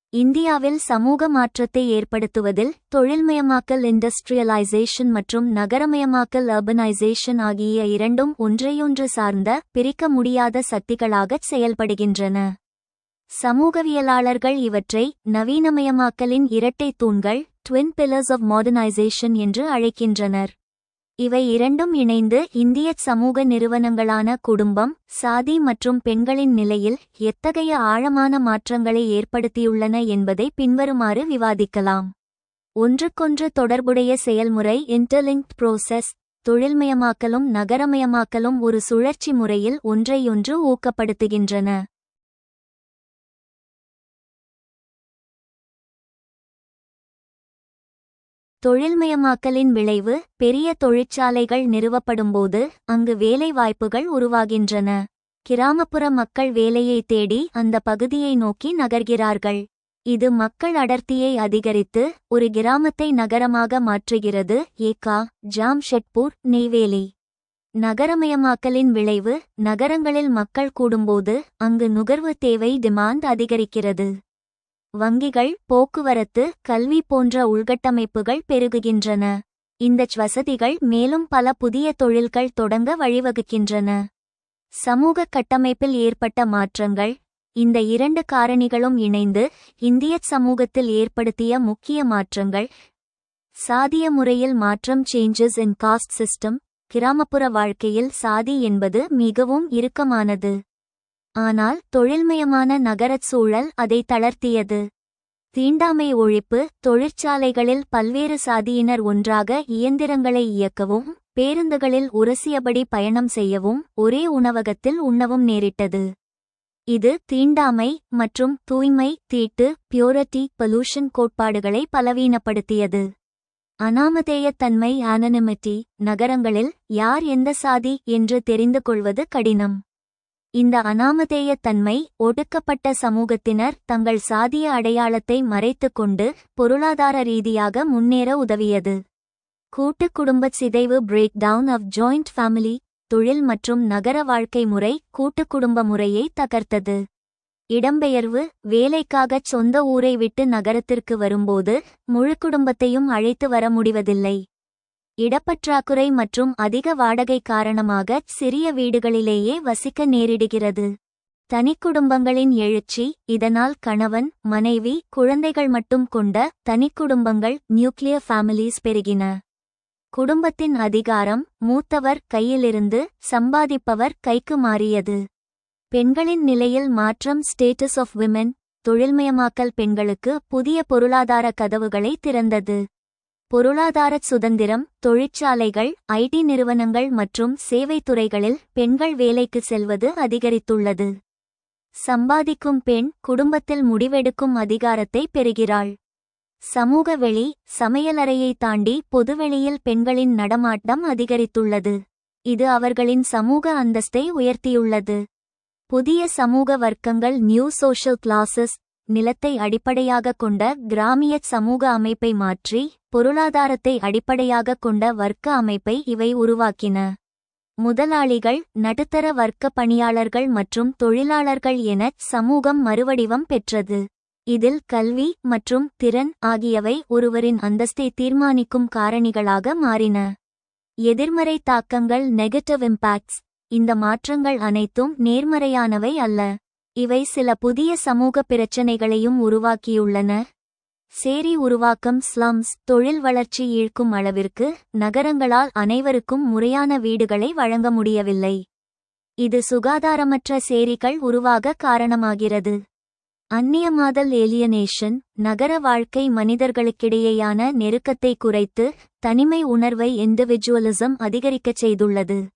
இந்தியாவில் சமூக மாற்றத்தை ஏற்படுத்துவதில் தொழில்மயமாக்கல் இண்டஸ்ட்ரியலைசேஷன் மற்றும் நகரமயமாக்கல் அர்பனைசேஷன் ஆகிய இரண்டும் ஒன்றையொன்று சார்ந்த, பிரிக்க முடியாத சக்திகளாகச் செயல்படுகின்றன. சமூகவியலாளர்கள் இவற்றை நவீனமயமாக்கலின் இரட்டை தூண்கள், ட்வின் பில்லர்ஸ் ஆஃப் மாடர்னைசேஷன் என்று அழைக்கின்றனர். இவை இரண்டும் இணைந்து இந்தியச் சமூக நிறுவனங்களான குடும்பம், சாதி மற்றும் பெண்களின் நிலையில் எத்தகைய ஆழமான மாற்றங்களை ஏற்படுத்தியுள்ளன என்பதை பின்வருமாறு விவாதிக்கலாம். ஒன்றுக்கொன்று தொடர்புடைய செயல்முறை இன்டர்லிங்க்ட் ப்ரோசஸ். தொழில்மயமாக்கலும் நகரமயமாக்கலும் ஒரு சுழற்சி முறையில் ஒன்றையொன்று ஊக்கப்படுத்துகின்றன. தொழில்மயமாக்கலின் விளைவு. பெரிய தொழிற்சாலைகள் நிறுவப்படும்போது அங்கு வேலை வாய்ப்புகள் உருவாகின்றன. கிராமப்புற மக்கள் வேலையை தேடி அந்த பகுதியை நோக்கி நகர்கிறார்கள். இது மக்கள் அடர்த்தியை அதிகரித்து ஒரு கிராமத்தை நகரமாக மாற்றுகிறது. ஏகா, ஜாம்ஷெட்பூர், நெய்வேலி. நகரமயமாக்கலின் விளைவு. நகரங்களில் மக்கள் கூடும்போது அங்கு நுகர்வு தேவை டிமாண்ட் அதிகரிக்கிறது. வங்கிகள், போக்குவரத்து, கல்வி போன்ற உள்கட்டமைப்புகள் பெருகுகின்றன. இந்தச் வசதிகள் மேலும் பல புதிய தொழில்கள் தொடங்க வழிவகுக்கின்றன. சமூக கட்டமைப்பில் ஏற்பட்ட மாற்றங்கள். இந்த இரண்டு காரணிகளும் இணைந்து இந்தியச் சமூகத்தில் ஏற்படுத்திய முக்கிய மாற்றங்கள். சாதிய முறையில் மாற்றம். Changes in cost system. கிராமப்புற வாழ்க்கையில் சாதி என்பது மிகவும் இறுக்கமானது. ஆனால் தொழில்மயமான நகரச் சூழல் அதை தளர்த்தியது. தீண்டாமை ஒழிப்பு. தொழிற்சாலைகளில் பல்வேறு சாதியினர் ஒன்றாக இயந்திரங்களை இயக்கவும் பேருந்துகளில் உரசியபடி பயணம் செய்யவும் ஒரே உணவகத்தில் உண்ணவும் நேரிட்டது. இது தீண்டாமை மற்றும் தூய்மை தீட்டு பியூரிட்டி பொல்யூஷன் கோட்பாடுகளை பலவீனப்படுத்தியது. அனாமதேயத்தன்மை ஆனனிமிட்டி. நகரங்களில் யார் எந்த சாதி என்று தெரிந்து கொள்வது கடினம். இந்த அனாமதேயத்தன்மை ஒடுக்கப்பட்ட சமூகத்தினர் தங்கள் சாதிய அடையாளத்தை மறைத்துக் கொண்டு பொருளாதார ரீதியாக முன்னேற உதவியது. கூட்டு குடும்பச் சிதைவு break down of joint family. தொழில் மற்றும் நகர வாழ்க்கை முறை கூட்டு குடும்ப முறையை தகர்த்தது. இடம்பெயர்வு. வேலைக்காகச் சொந்த ஊரை விட்டு நகரத்திற்கு வரும்போது முழு குடும்பத்தையும் அழைத்து வர முடிவதில்லை. இடப்பற்றாக்குறை மற்றும் அதிக வாடகை காரணமாக சிறிய வீடுகளிலேயே வசிக்க நேரிடுகிறது. தனிக்குடும்பங்களின் எழுச்சி. இதனால் கணவன் மனைவி குழந்தைகள் மட்டும் கொண்ட தனிக்குடும்பங்கள் நியூக்ளியர் ஃபேமிலிஸ் பெருகின. குடும்பத்தின் அதிகாரம் மூத்தவர் கையிலிருந்து சம்பாதிப்பவர் கைக்கு மாறியது. பெண்களின் நிலையில் மாற்றம். Status of women. தொழில்மயமாக்கல் பெண்களுக்கு புதிய பொருளாதார கதவுகளை திறந்தது. பொருளாதார சுதந்திரம். தொழிற்சாலைகள் ஐடி நிறுவனங்கள் மற்றும் சேவைத் துறைகளில் பெண்கள் வேலைக்கு செல்வது அதிகரித்துள்ளது. சம்பாதிக்கும் பெண் குடும்பத்தில் முடிவெடுக்கும் அதிகாரத்தை பெறுகிறாள். சமூக வெளி. சமையலறையை தாண்டி பொதுவெளியில் பெண்களின் நடமாட்டம் அதிகரித்துள்ளது. இது அவர்களின் சமூக அந்தஸ்தை உயர்த்தியுள்ளது. புதிய சமூக வர்க்கங்கள். New social classes. நிலத்தை அடிப்படையாக கொண்ட கிராமிய சமூக அமைப்பை மாற்றி பொருளாதாரத்தை அடிப்படையாக கொண்ட வர்க்க அமைப்பை இவை உருவாக்கின. முதலாளிகள் நடுத்தர வர்க்க பணியாளர்கள் மற்றும் தொழிலாளர்கள் என சமூகம் மறுவடிவம் பெற்றது. இதில் கல்வி மற்றும் திறன் ஆகியவை ஒருவரின் அந்தஸ்தை தீர்மானிக்கும் காரணிகளாக மாறின. எதிர்மறை தாக்கங்கள். Negative impacts. இந்த மாற்றங்கள் அனைத்தும் நேர்மறையானவை அல்ல. இவை சில புதிய சமூக பிரச்சினைகளையும் உருவாக்கியுள்ளன. சேரி உருவாக்கம். ஸ்லம்ஸ். தொழில் வளர்ச்சி ஈழ்க்கும் அளவிற்கு நகரங்களால் அனைவருக்கும் முறையான வீடுகளை வழங்க முடியவில்லை. இது சுகாதாரமற்ற சேரிகள் உருவாக காரணமாகிறது. அந்நியமாதல். ஏலியனேஷன். நகர வாழ்க்கை மனிதர்களுக்கிடையேயான நெருக்கத்தை குறைத்து தனிமை உணர்வை இண்டிவிஜுவலிசம் அதிகரிக்கச் செய்துள்ளது.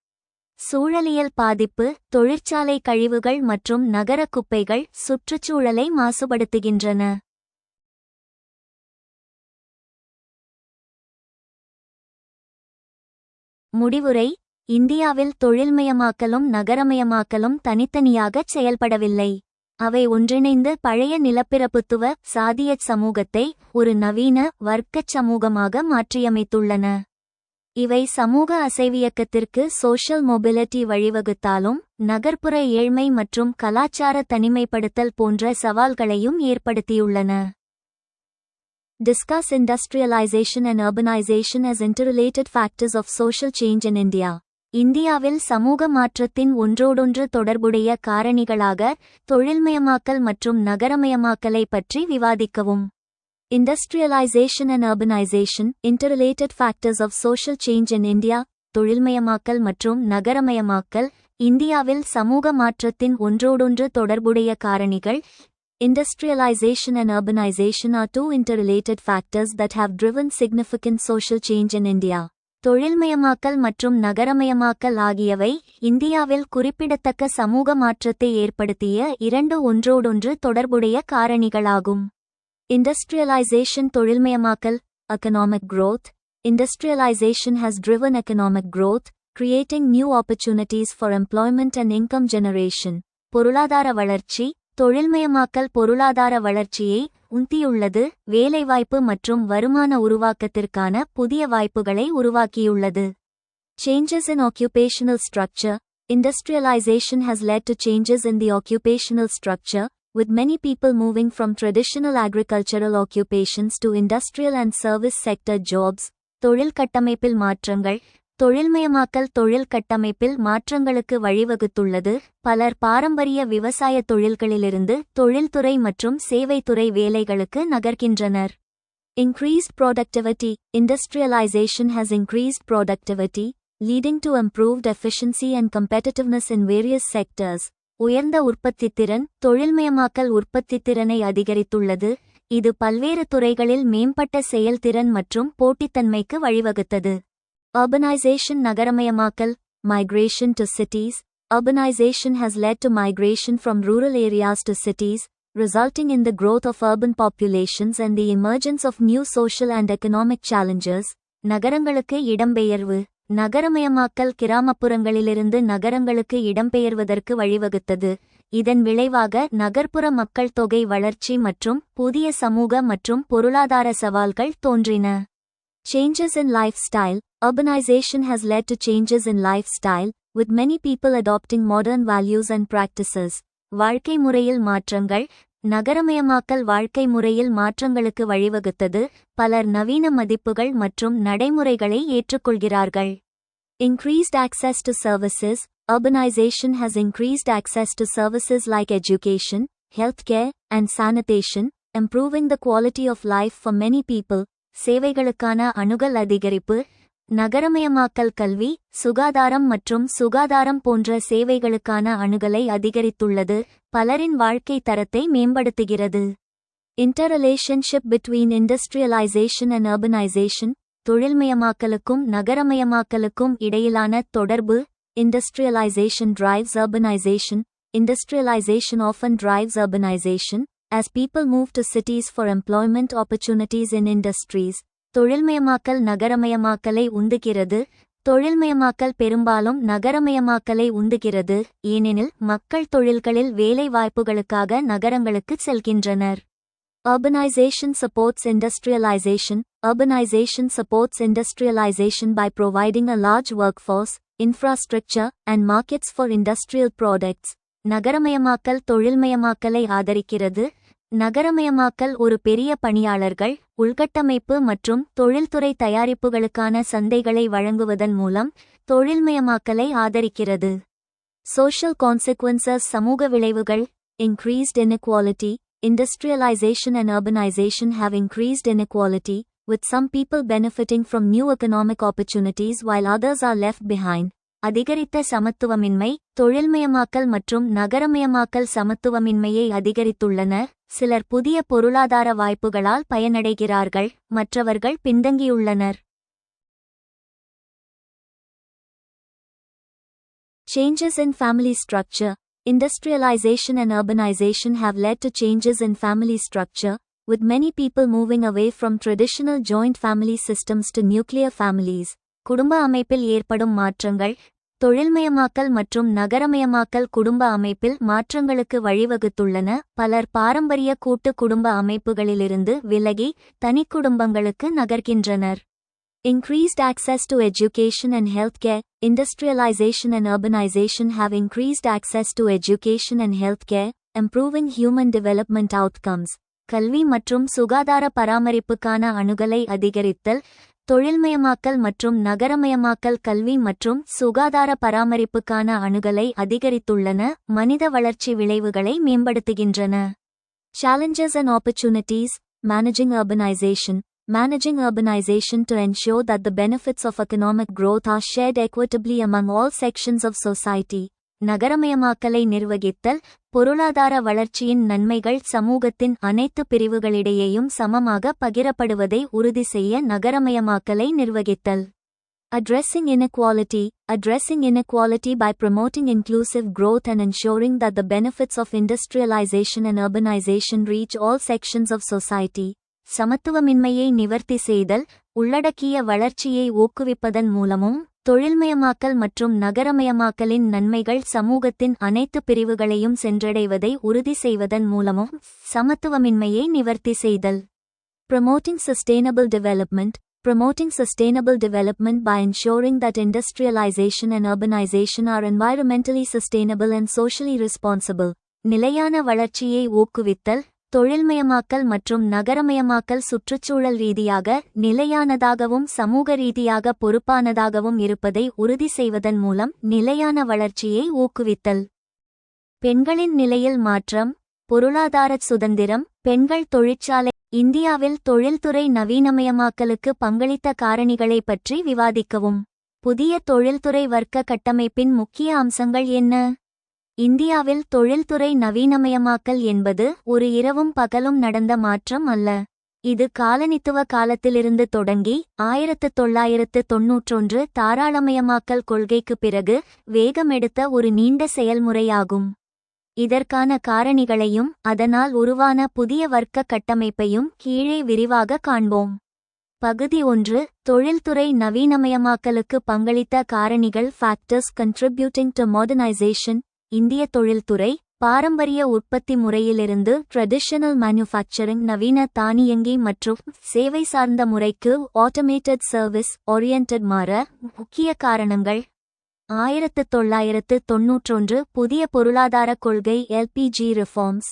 சூழலியல் பாதிப்பு. தொழிற்சாலை கழிவுகள் மற்றும் நகர குப்பைகள் சுற்றுச்சூழலை மாசுபடுத்துகின்றன. முடிவுரை. இந்தியாவில் தொழில்மயமாக்கலும் நகரமயமாக்கலும் தனித்தனியாகச் செயல்படவில்லை. அவை ஒன்றிணைந்து பழைய நிலப்பிரபுத்துவ சாதியச் சமூகத்தை ஒரு நவீன வர்க்கச் சமூகமாக மாற்றியமைத்துள்ளன. இவை சமூக அசைவியக்கத்திற்கு சோஷியல் மொபிலிட்டி வழிவகுத்தாலும் நகர்ப்புற ஏழ்மை மற்றும் கலாச்சார தனிமைப்படுத்தல் போன்ற சவால்களையும் ஏற்படுத்தியுள்ளன. Discuss industrialization and urbanization as interrelated factors of social change in India. இந்தியாவில் சமூக மாற்றத்தின் ஒன்றோடொன்று தொடர்புடைய காரணிகளாக தொழில்மயமாக்கல் மற்றும் நகரமயமாக்கலை பற்றி விவாதிக்கவும். Industrialization and urbanization, interrelated factors of social change in India. தொழில்மயமாக்கல் மற்றும் நகரமயமாக்கல் இந்தியாவில் சமூக மாற்றத்தின் ஒன்றோடொன்று தொடர்புடைய காரணிகள். Industrialization and urbanization are two interrelated factors that have driven significant social change in India. தொழில்மயமாக்கல் மற்றும் நகரமயமாக்கல் ஆகியவை இந்தியாவில் குறிப்பிடத்தக்க சமூக மாற்றத்தை ஏற்படுத்திய இரண்டு ஒன்றோடொன்று தொடர்புடைய காரணிகளாகும். Industrialization. தொழில்மயமாக்கல். Economic growth. Industrialization has driven economic growth, creating new opportunities for employment and income generation. பொருளாதார வளர்ச்சி. தொழில்மயமாக்கல் பொருளாதார வளர்ச்சியை உந்தியுள்ளது, வேலைவாய்ப்பு மற்றும் வருமான உருவாக்கத்திற்கான புதிய வாய்ப்புகளை உருவாக்கியுள்ளது. Changes in occupational structure. Industrialization has led to changes in the occupational structure, with many people moving from traditional agricultural occupations to industrial and service sector jobs. தொழில் கட்டமைப்பில் மாற்றங்கள். தொழில்மயமாக்கல் தொழில் கட்டமைப்பில் மாற்றங்களுக்கு வழிவகுத்துள்ளது. பலர் பாரம்பரிய விவசாய தொழில்களிலிருந்து தொழில்துறை மற்றும் சேவைத்துறை வேலைகளுக்கு நகர்கின்றனர். Increased productivity. Industrialization has increased productivity, leading to improved efficiency and competitiveness in various sectors. உயர்ந்த உற்பத்தித்திறன். தொழில்மயமாக்கல் உற்பத்தித்திறனை அதிகரித்துள்ளது, இது பல்வேறு துறைகளில் மேம்பட்ட செயல்திறன் மற்றும் போட்டித்தன்மைக்கு வழிவகுத்தது. Urbanization நகரமயமாக்கல். Migration to cities. Urbanization has led to migration from rural areas to cities, resulting in the growth of urban populations and the emergence of new social and economic challenges. நகரங்களுக்கு இடம்பெயர்வு. நகரமயமாக்கல் கிராமப்புறங்களிலிருந்து நகரங்களுக்கு இடம்பெயர்வதற்கு வழிவகுத்தது. இதன் விளைவாக நகர்ப்புற மக்கள் தொகை வளர்ச்சி மற்றும் புதிய சமூக மற்றும் பொருளாதார சவால்கள் தோன்றின. Changes in lifestyle. Urbanization has led to changes in lifestyle, with many people adopting modern values and practices. வாழ்க்கை முறையில் மாற்றங்கள். நகரமயமாக்கல் வாழ்க்கை முறையில் மாற்றங்களுக்கு வழிவகுத்தது, பலர் நவீன மதிப்புகள் மற்றும் நடைமுறைகளை ஏற்றுக்கொள்கிறார்கள். Increased access to services. Urbanization has increased access to services like education, healthcare, and sanitation, improving the quality of life for many people. சேவைகளுக்கான அணுகல் அதிகரிப்பு. நகரமயமாக்கல் கல்வி, சுகாதாரம் மற்றும் சுகாதாரம் போன்ற சேவைகளுக்கான அணுகலை அதிகரித்துள்ளது, பலரின் வாழ்க்கை தரத்தை மேம்படுத்துகிறது. Interrelationship between industrialization and urbanization. தொழில்மயமாக்கலுக்கும் நகரமயமாக்கலுக்கும் இடையிலான தொடர்பு. Industrialization drives urbanization. Industrialization often drives urbanization, as people move to cities for employment opportunities in industries. தொழில்மயமாக்கல் நகரமயமாக்கலை உந்துகிறது. தொழில்மயமாக்கல் பெரும்பாலும் நகரமயமாக்கலை உந்துகிறது, ஏனெனில் மக்கள் தொழில்களில் வேலை வாய்ப்புகளுக்காக நகரங்களுக்கு செல்கின்றனர். Urbanization supports industrialization. Urbanization supports industrialization by providing a large workforce, infrastructure, and markets for industrial products. நகரமயமாக்கல் தொழில்மயமாக்கலை ஆதரிக்கிறது. நகரமயமாக்கல் ஒரு பெரிய பணியாளர்கள், உள்கட்டமைப்பு மற்றும் தொழில்துறை தயாரிப்புகளுக்கான சந்தைகளை வழங்குவதன் மூலம் தொழில்மயமாக்கலை ஆதரிக்கிறது. Social consequences. சமூக விளைவுகள். Increased inequality. Industrialization and urbanization have increased inequality, with some people benefiting from new economic opportunities while others are left behind. அதிகரித்த சமத்துவமின்மை. தொழில்மயமாக்கல் மற்றும் நகரமயமாக்கல் சமத்துவமின்மையை அதிகரித்துள்ளன, சிலர் புதிய பொருளாதார வாய்ப்புகளால் பயனடைகிறார்கள், மற்றவர்கள் பின்தங்கியுள்ளனர். Changes in family structure. Industrialization and urbanization have led to changes in family structure, with many people moving away from traditional joint family systems to nuclear families. குடும்ப அமைப்பில் ஏற்படும் மாற்றங்கள். தொழில்மயமாக்கல் மற்றும் நகரமயமாக்கல் குடும்ப அமைப்பில் மாற்றங்களுக்கு வழிவகுத்துள்ளன, பலர் பாரம்பரிய கூட்டு குடும்ப அமைப்புகளிலிருந்து விலகி தனிக்குடும்பங்களுக்கு நகர்கின்றனர். Increased access to education and healthcare. Industrialization and urbanization have increased access to education and healthcare, improving human development outcomes. கல்வி மற்றும் சுகாதார பராமரிப்புக்கான அணுகலை அதிகரித்தல். தொழில்மயமாக்கல் மற்றும் நகரமயமாக்கல் கல்வி மற்றும் சுகாதார பராமரிப்புக்கான அணுகலை அதிகரித்துள்ளன, மனித வளர்ச்சி விளைவுகளை மேம்படுத்துகின்றன. Challenges and opportunities. Managing urbanization. Managing urbanization to ensure that the benefits of economic growth are shared equitably among all sections of society. நகரமயமாக்கலை நிர்வகித்தல். பொருளாதார வளர்ச்சியின் நன்மைகள் சமூகத்தின் அனைத்து பிரிவுகளிடையேயும் சமமாக பகிரப்படுவதை உறுதி செய்ய நகரமயமாக்கலை நிர்வகித்தல். Addressing inequality. Addressing inequality by promoting inclusive growth and ensuring that the benefits of industrialization and urbanization reach all sections of society. சமத்துவமின்மையை நிவர்த்தி செய்தல். உள்ளடக்கிய வளர்ச்சியை ஊக்குவிப்பதன் மூலமும் தொழில்மயமாக்கல் மற்றும் நகரமயமாக்கலின் நன்மைகள் சமூகத்தின் அனைத்து பிரிவுகளையும் சென்றடைவதை உறுதி செய்வதன் மூலமும் சமத்துவமின்மையை நிவர்த்தி செய்தல். Promoting sustainable development. Promoting sustainable development by ensuring that industrialization and urbanization are environmentally sustainable and socially responsible. நிலையான வளர்ச்சியை ஊக்குவித்தல். தொழில்மயமாக்கல் மற்றும் நகரமயமாக்கல் சுற்றுச்சூழல் ரீதியாக நிலையானதாகவும் சமூக ரீதியாக பொறுப்பானதாகவும் இருப்பதை உறுதி செய்வதன் மூலம் நிலையான வளர்ச்சியை ஊக்குவித்தல். பெண்களின் நிலையில் மாற்றம். பொருளாதார சுதந்திரம். பெண்கள் தொழிற்சாலை. இந்தியாவில் தொழில்துறை நவீனமயமாக்கலுக்கு பங்களித்த காரணிகளை பற்றி விவாதிக்கவும். புதிய தொழில்துறை வர்க்க கட்டமைப்பின் முக்கிய அம்சங்கள் என்ன? இந்தியாவில் தொழில்துறை நவீனமயமாக்கல் என்பது ஒரு இரவும் பகலும் நடந்த மாற்றம் அல்ல. இது காலனித்துவ காலத்திலிருந்து தொடங்கி 1991 தாராளமயமாக்கல் கொள்கைக்கு பிறகு வேகமெடுத்த ஒரு நீண்ட செயல்முறையாகும். இதற்கான காரணிகளையும் அதனால் உருவான புதிய வர்க்க கட்டமைப்பையும் கீழே விரிவாக காண்போம். பகுதி 1. தொழில்துறை நவீனமயமாக்கலுக்கு பங்களித்த காரணிகள். Factors contributing to modernisation. இந்திய தொழில்துறை பாரம்பரிய உற்பத்தி முறையிலிருந்து ட்ரெடிஷனல் மேனுஃபேக்சரிங் நவீன தானியங்கி மற்றும் சேவை சார்ந்த முறைக்கு ஆட்டோமேட்டட் சர்வீஸ் ஓரியன்டட் மாற முக்கிய காரணங்கள். 1991 புதிய பொருளாதார கொள்கை எல்பிஜி ரிஃபார்ம்ஸ்.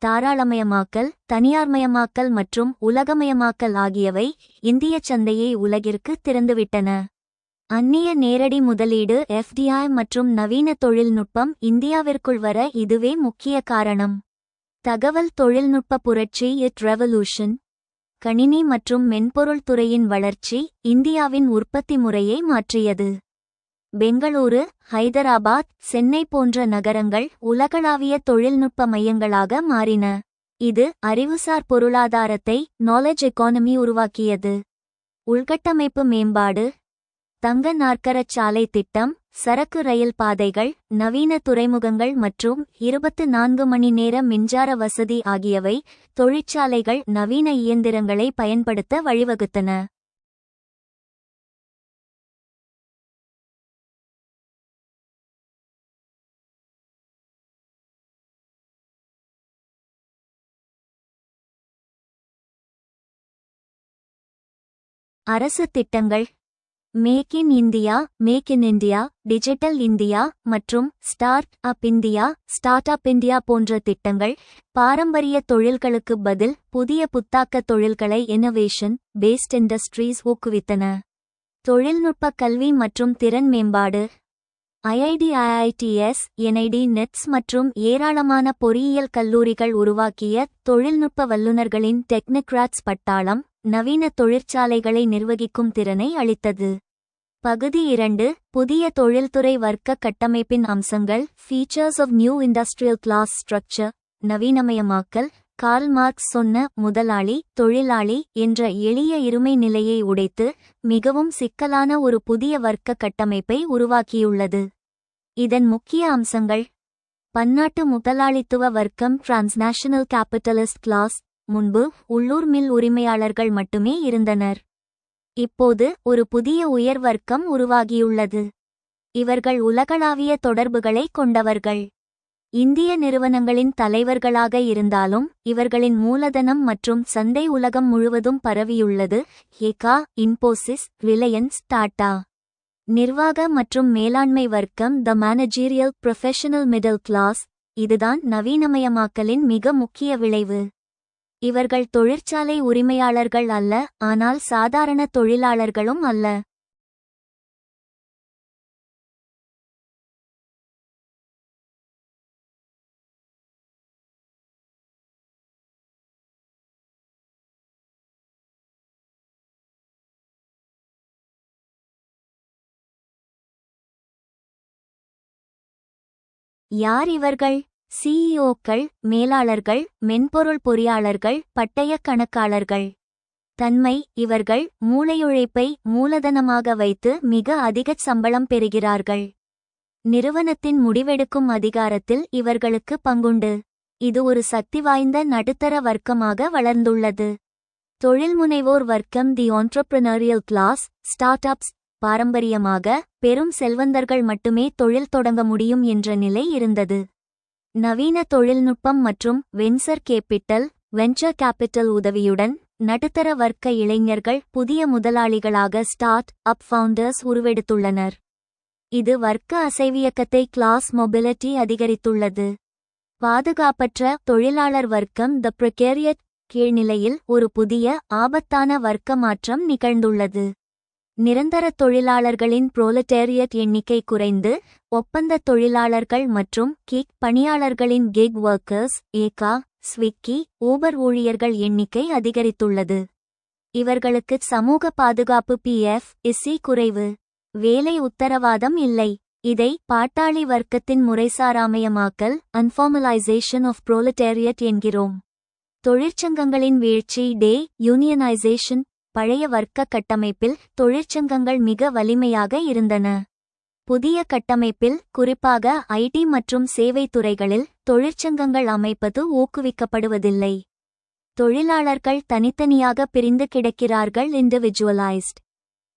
தாராளமயமாக்கல், தனியார்மயமாக்கல் மற்றும் உலகமயமாக்கல் ஆகியவை இந்திய சந்தையை உலகிற்கு திறந்துவிட்டன. அந்நிய நேரடி முதலீடு எஃப்டிஐ மற்றும் நவீன தொழில்நுட்பம் இந்தியாவிற்குள் வர இதுவே முக்கிய காரணம். தகவல் தொழில்நுட்ப புரட்சி ரெவல்யூஷன். கணினி மற்றும் மென்பொருள் துறையின் வளர்ச்சி இந்தியாவின் உற்பத்தி முறையை மாற்றியது. பெங்களூரு, ஹைதராபாத், சென்னை போன்ற நகரங்கள் உலகளாவிய தொழில்நுட்ப மையங்களாக மாறின. இது அறிவுசார் பொருளாதாரத்தை நாலேஜ் எக்கானமி உருவாக்கியது. உள்கட்டமைப்பு மேம்பாடு. தங்க நாற்கரச் சாலை திட்டம், சரக்கு ரயில் பாதைகள், நவீன துறைமுகங்கள் மற்றும் 24 மணி நேர மின்சார வசதி ஆகியவை தொழிற்சாலைகள் நவீன இயந்திரங்களை பயன்படுத்த வழிவகுத்தன. அரசு திட்டங்கள். Make in India, make in India, digital India மற்றும் startup India, startup India போன்ற திட்டங்கள் பாரம்பரிய தொழில்களுக்கு பதில் புதிய புத்தாக்க தொழில்களை இன்னோவேஷன் பேஸ்ட் இண்டஸ்ட்ரீஸ் ஊக்குவித்தன. தொழில்நுட்ப கல்வி மற்றும் திறன் மேம்பாடு. ஐஐடி, ஐஐடிஎஸ், என்ஐடி, நெட்ஸ் மற்றும் ஏராளமான பொறியியல் கல்லூரிகள் உருவாக்கிய தொழில்நுட்ப வல்லுநர்களின் டெக்னிக்ராட்ஸ் பட்டாளம் நவீன தொழிற்சாலைகளை நிர்வகிக்கும் திறனை அளித்தது. பகுதி 2. புதிய தொழில்துறை வர்க்க கட்டமைப்பின் அம்சங்கள். Features of new industrial class structure. நவீனமயமாக்கல் கார்ல் மார்க்ஸ் சொன்ன முதலாளி தொழிலாளி என்ற எளிய இருமை நிலையை உடைத்து மிகவும் சிக்கலான ஒரு புதிய வர்க்க கட்டமைப்பை உருவாக்கியுள்ளது. இதன் முக்கிய அம்சங்கள். பன்னாட்டு முதலாளித்துவ வர்க்கம் டிரான்ஸ்நேஷனல் கேபிட்டலிஸ்ட் கிளாஸ். முன்பு உள்ளூர் மில் உரிமையாளர்கள் மட்டுமே இருந்தனர். இப்போது ஒரு புதிய உயர் வர்க்கம் உருவாகியுள்ளது. இவர்கள் உலகளாவிய தொடர்புகளை கொண்டவர்கள். இந்திய நிறுவனங்களின் தலைவர்களாக இருந்தாலும் இவர்களின் மூலதனம் மற்றும் சந்தை உலகம் முழுவதும் பரவியுள்ளது. ஏகா, இன்போசிஸ், ரிலையன்ஸ், டாடா. நிர்வாக மற்றும் மேலாண்மை வர்க்கம் த மேனேஜீரியல் ப்ரொஃபஷனல் மிடில் கிளாஸ். இதுதான் நவீனமயமாக்கலின் மிக முக்கிய விளைவு. இவர்கள் தொழிற்சாலை உரிமையாளர்கள் அல்ல, ஆனால் சாதாரண தொழிலாளர்களும் அல்ல. யார் இவர்கள்? சிஇஓக்கள், மேலாளர்கள், மென்பொருள் பொறியாளர்கள், பட்டய கணக்காளர்கள். தன்மை. இவர்கள் மூளையுழைப்பை மூலதனமாக வைத்து மிக அதிக சம்பளம் பெறுகிறார்கள். நிறுவனத்தின் முடிவெடுக்கும் அதிகாரத்தில் இவர்களுக்கு பங்குண்டு. இது ஒரு சக்திவாய்ந்த நடுத்தர வர்க்கமாக வளர்ந்துள்ளது. தொழில்முனைவோர் வர்க்கம் தி ஆண்டர்பிரினரியல் கிளாஸ். Start ups. பாரம்பரியமாக பெரும் செல்வந்தர்கள் மட்டுமே தொழில் தொடங்க முடியும் என்ற நிலை இருந்தது. நவீன தொழில்நுட்பம் மற்றும் வென்ச்சர் கேபிட்டல் உதவியுடன் நடுத்தர வர்க்க இளைஞர்கள் புதிய முதலாளிகளாக ஸ்டார்ட் அப் ஃபவுண்டர்ஸ் உருவெடுத்துள்ளனர். இது வர்க்க அசைவியக்கத்தை கிளாஸ் மொபிலிட்டி அதிகரித்துள்ளது. பாதுகாப்பற்ற தொழிலாளர் வர்க்கம் த ப்ரெகேரியட் கீழ்நிலையில் ஒரு புதிய ஆபத்தான வர்க்க மாற்றம் நிகழ்ந்துள்ளது. நிரந்தர தொழிலாளர்களின் புரோலெட்டேரியட் எண்ணிக்கை குறைந்து ஒப்பந்த தொழிலாளர்கள் மற்றும் கிக் பணியாளர்களின் கிக் ஒர்க்கர்ஸ் ஏகா, ஸ்விக்கி, ஊபர் ஊழியர்கள் எண்ணிக்கை அதிகரித்துள்ளது. இவர்களுக்கு சமூக பாதுகாப்பு பிஎஃப், இசி குறைவு. வேலை உத்தரவாதம் இல்லை. இதை பாட்டாளி வர்க்கத்தின் முறைசாராமயமாக்கல் அன்ஃபார்மலைசேஷன் ஆஃப் புரோலெட்டேரியட் என்கிறோம். தொழிற்சங்கங்களின் வீழ்ச்சி டே யூனியனைசேஷன். பழைய வர்க்க கட்டமைப்பில் தொழிற்சங்கங்கள் மிக வலிமையாக இருந்தன. புதிய கட்டமைப்பில் குறிப்பாக ஐடி மற்றும் சேவை துறைகளில் தொழிற்சங்கங்கள் அமைப்பது ஊக்குவிக்கப்படுவதில்லை. தொழிலாளர்கள் தனித்தனியாக பிரிந்து கிடக்கிறார்கள். இண்டிவிஜுவலைஸ்ட்.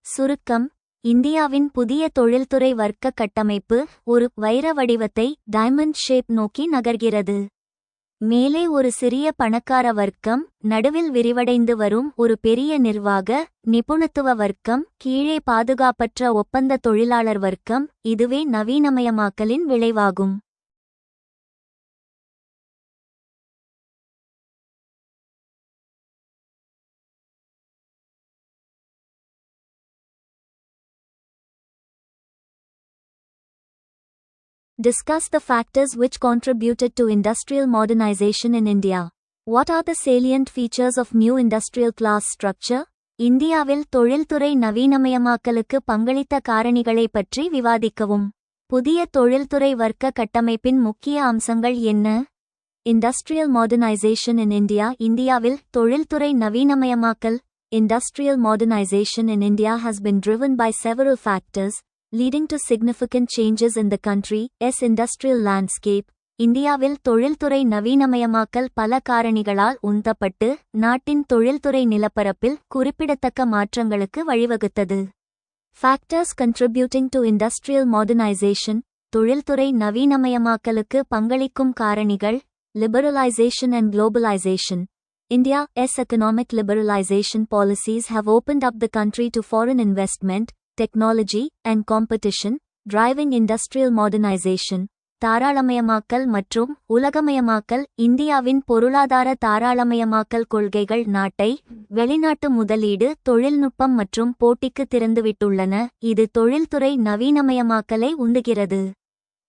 சுருக்கம்: இந்தியாவின் புதிய தொழில்துறை வர்க்க கட்டமைப்பு ஒரு வைர வடிவத்தை டைமண்ட் ஷேப் நோக்கி நகர்கிறது. மேலே ஒரு சிறிய பணக்கார வர்க்கம், நடுவில் விரிவடைந்து வரும் ஒரு பெரிய நிர்வாக நிபுணத்துவ வர்க்கம், கீழே பாதுகாப்பற்ற ஒப்பந்த தொழிலாளர் வர்க்கம். இதுவே நவீனமயமாக்கலின் விளைவாகும். Discuss the factors which contributed to industrial modernization in India. What are the salient features of new industrial class structure? இந்தியாவில் தொழில்துறை நவீனமயமாக்கலுக்கு பங்களித்த காரணிகளை பற்றி விவாதிக்கவும். புதிய தொழில்துறை வர்க்க கட்டமைப்பின் முக்கிய அம்சங்கள் என்ன? Industrial modernization in India. இந்தியாவில் தொழில்துறை நவீனமயமாக்கல். Industrial modernization in India has been driven by several factors, leading to significant changes in the country's industrial landscape. இந்தியாவில் தொழில்துறை நவீனமயமாக்கல் பல காரணிகளால் உந்தப்பட்டு நாட்டின் தொழில்துறை நிலப்பரப்பில் குறிப்பிடத்தக்க மாற்றங்களுக்கு வழிவகுத்தது. Factors contributing to industrial modernization. தொழில்துறை நவீனமயமாக்கலுக்கு பங்களிக்கும் காரணிகள். Liberalization and globalization. India's economic liberalization policies have opened up the country to foreign investment, technology, and competition, driving industrial modernization. தாராளமயமாக்கல் மற்றும் உலகமயமாக்கல். இந்தியாவின் பொருளாதார தாராளமயமாக்கல் கொள்கைகள் நாட்டை வெளிநாட்டு முதலீடு, தொழில்நுட்பம் மற்றும் போட்டிக்கு திறந்துவிட்டுள்ளன. இது தொழில்துறை நவீனமயமாக்கலை உந்துகிறது.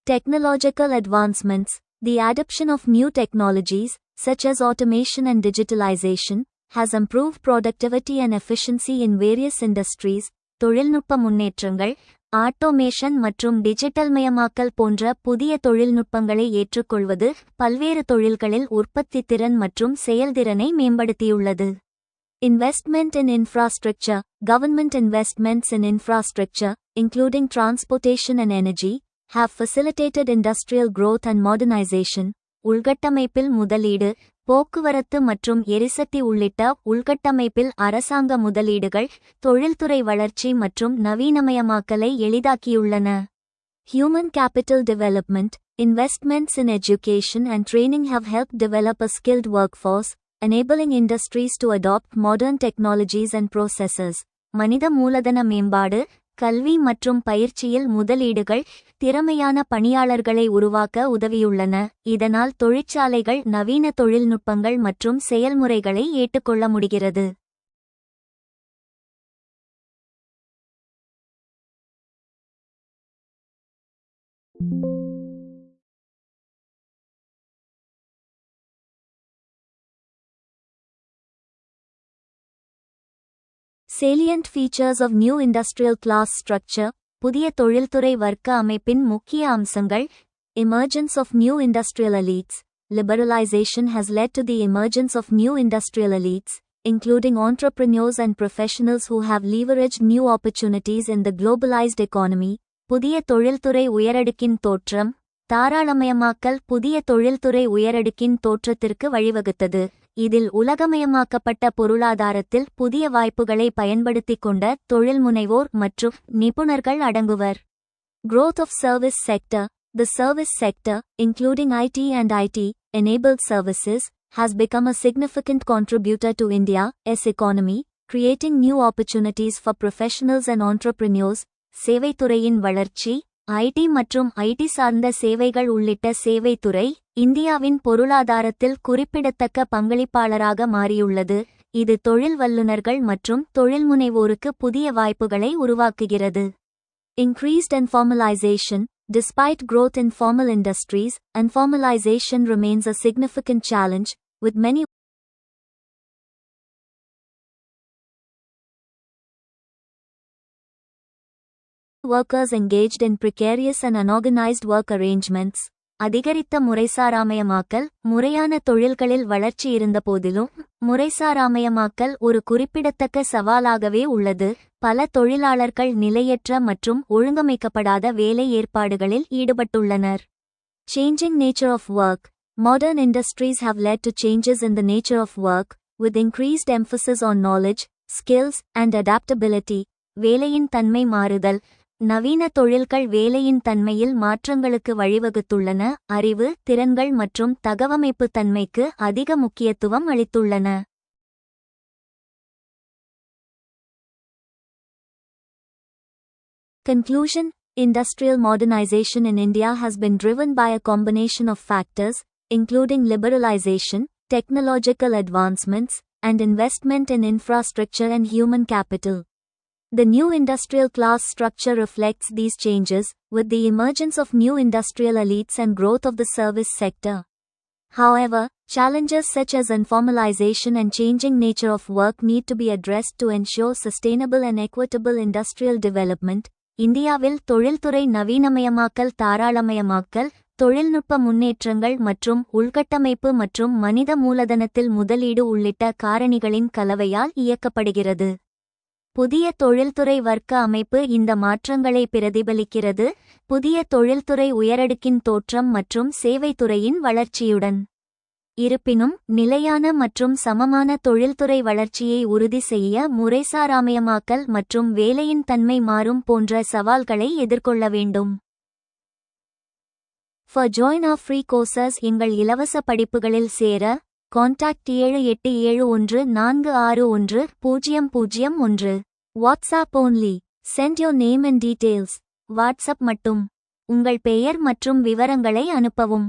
Technological advancements. The adoption of new technologies, such as automation and digitalization, has improved productivity and efficiency in various industries. தொழில்நுட்ப முன்னேற்றங்கள், ஆட்டோமேஷன் மற்றும் டிஜிட்டல்மயமாக்கல் போன்ற புதிய தொழில்நுட்பங்களை ஏற்றுக்கொள்வது பல்வேறு தொழில்களில் உற்பத்தித்திறன் மற்றும் செயல்திறனை மேம்படுத்தியுள்ளது. Investment in infrastructure. Government investments in infrastructure, including transportation and energy, have facilitated industrial growth and modernization. உள்கட்டமைப்பில் முதலீடு, போக்குவரத்து மற்றும் எரிசக்தி உள்ளிட்ட உள்கட்டமைப்பில் அரசாங்க முதலீடுகள் தொழில்துறை வளர்ச்சி மற்றும் நவீனமயமாக்கலை எளிதாக்கியுள்ளன. Human capital development. Investments in education and training have helped develop a skilled workforce, enabling industries to adopt modern technologies and processes. மனித மூலதன மேம்பாடு, கல்வி மற்றும் பயிற்சியில் முதலீடுகள் திறமையான பணியாளர்களை உருவாக்க உதவியுள்ளன. இதனால் தொழிற்சாலைகள் நவீன தொழில்நுட்பங்கள் மற்றும் செயல்முறைகளை ஏற்றுக்கொள்ள முடிகிறது. Salient features of new industrial class structure. புதிய தொழில்துறை வர்க்க அமைப்பின் முக்கிய அம்சங்கள். Emergence of new industrial elites. Liberalization has led to the emergence of new industrial elites, including entrepreneurs and professionals who have leveraged new opportunities in the globalized economy. புதிய தொழில்துறை உயரடுக்கின் தோற்றம். தாராளமயமாக்கல் புதிய தொழில்துறை உயரடுக்கின் தோற்றத்திற்கு வழிவகுத்தது. இதில் உலகமயமாக்கப்பட்ட பொருளாதாரத்தில் புதிய வாய்ப்புகளை பயன்படுத்திக் கொண்ட தொழில்முனைவோர் மற்றும் நிபுணர்கள் அடங்குவர். Growth of service sector. The service sector, including IT and IT-enabled services, has become a significant contributor to India's economy, creating new opportunities for professionals and entrepreneurs. சேவைத்துறையின் வளர்ச்சி. ஐடி மற்றும் ஐடி சார்ந்த சேவைகள் உள்ளிட்ட சேவைத்துறை இந்தியாவின் பொருளாதாரத்தில் குறிப்பிடத்தக்க பங்களிப்பாளராக மாறியுள்ளது. இது தொழில் வல்லுநர்கள் மற்றும் தொழில்முனைவோருக்கு புதிய வாய்ப்புகளை உருவாக்குகிறது. Increased informalization. Despite growth in formal industries, informalization remains a significant challenge, with many workers engaged in precarious and unorganized work arrangements. அதிகரித்த முறைசாராமயமாக்கல். முறையான தொழில்களில் வளர்ச்சி இருந்தபோதிலும் முறைசாராமயமாக்கல் ஒரு குறிப்பிடத்தக்க சவாலாகவே உள்ளது. பல தொழிலாளர்கள் நிலையற்ற மற்றும் ஒழுங்கமைக்கப்படாத வேலை ஏற்பாடுகளில் ஈடுபட்டுள்ளனர். Changing nature of work. Modern industries have led to changes in the nature of work, with increased emphasis on knowledge, skills, and adaptability. வேலையின் தன்மை மாறுதல். நவீன தொழில்கள் வேலையின் தன்மையில் மாற்றங்களுக்கு வழிவகுத்துள்ளன. அறிவு, திறன்கள் மற்றும் தகவமைப்பு தன்மைக்கு அதிக முக்கியத்துவம் அளித்துள்ளன. Conclusion. Industrial modernization in India has been driven by a combination of factors, including liberalization, technological advancements, and investment in infrastructure and human capital. The new industrial class structure reflects these changes, with the emergence of new industrial elites and growth of the service sector. However, challenges such as informalization and changing nature of work need to be addressed to ensure sustainable and equitable industrial development. இந்தியாவில் தொழில்துறை நவீனமயமாக்கல், தாராளமயமாக்கல், தொழில்நுட்ப முன்னேற்றங்கள் மற்றும் உள்கட்டமைப்பு மற்றும் மனித மூலதனத்தில் முதலீடு உள்ளிட்ட காரணிகளின் கலவையால் இயக்கப்படுகிறது. புதிய தொழில்துறை வர்க்க அமைப்பு இந்த மாற்றங்களை பிரதிபலிக்கிறது. புதிய தொழில்துறை உயரடுக்கின் தோற்றம் மற்றும் சேவைத்துறையின் வளர்ச்சியுடன். இருப்பினும், நிலையான மற்றும் சமமான தொழில்துறை வளர்ச்சியை உறுதி செய்ய முறைசாராமயமாக்கல் மற்றும் வேலையின் தன்மை மாறும் போன்ற சவால்களை எதிர்கொள்ள வேண்டும். For join our free courses. எங்கள் இலவச படிப்புகளில் சேர contact 7871461001. WhatsApp only. Send your name and details. WhatsApp மட்டும். உங்கள் பெயர் மற்றும் விவரங்களை அனுப்பவும்.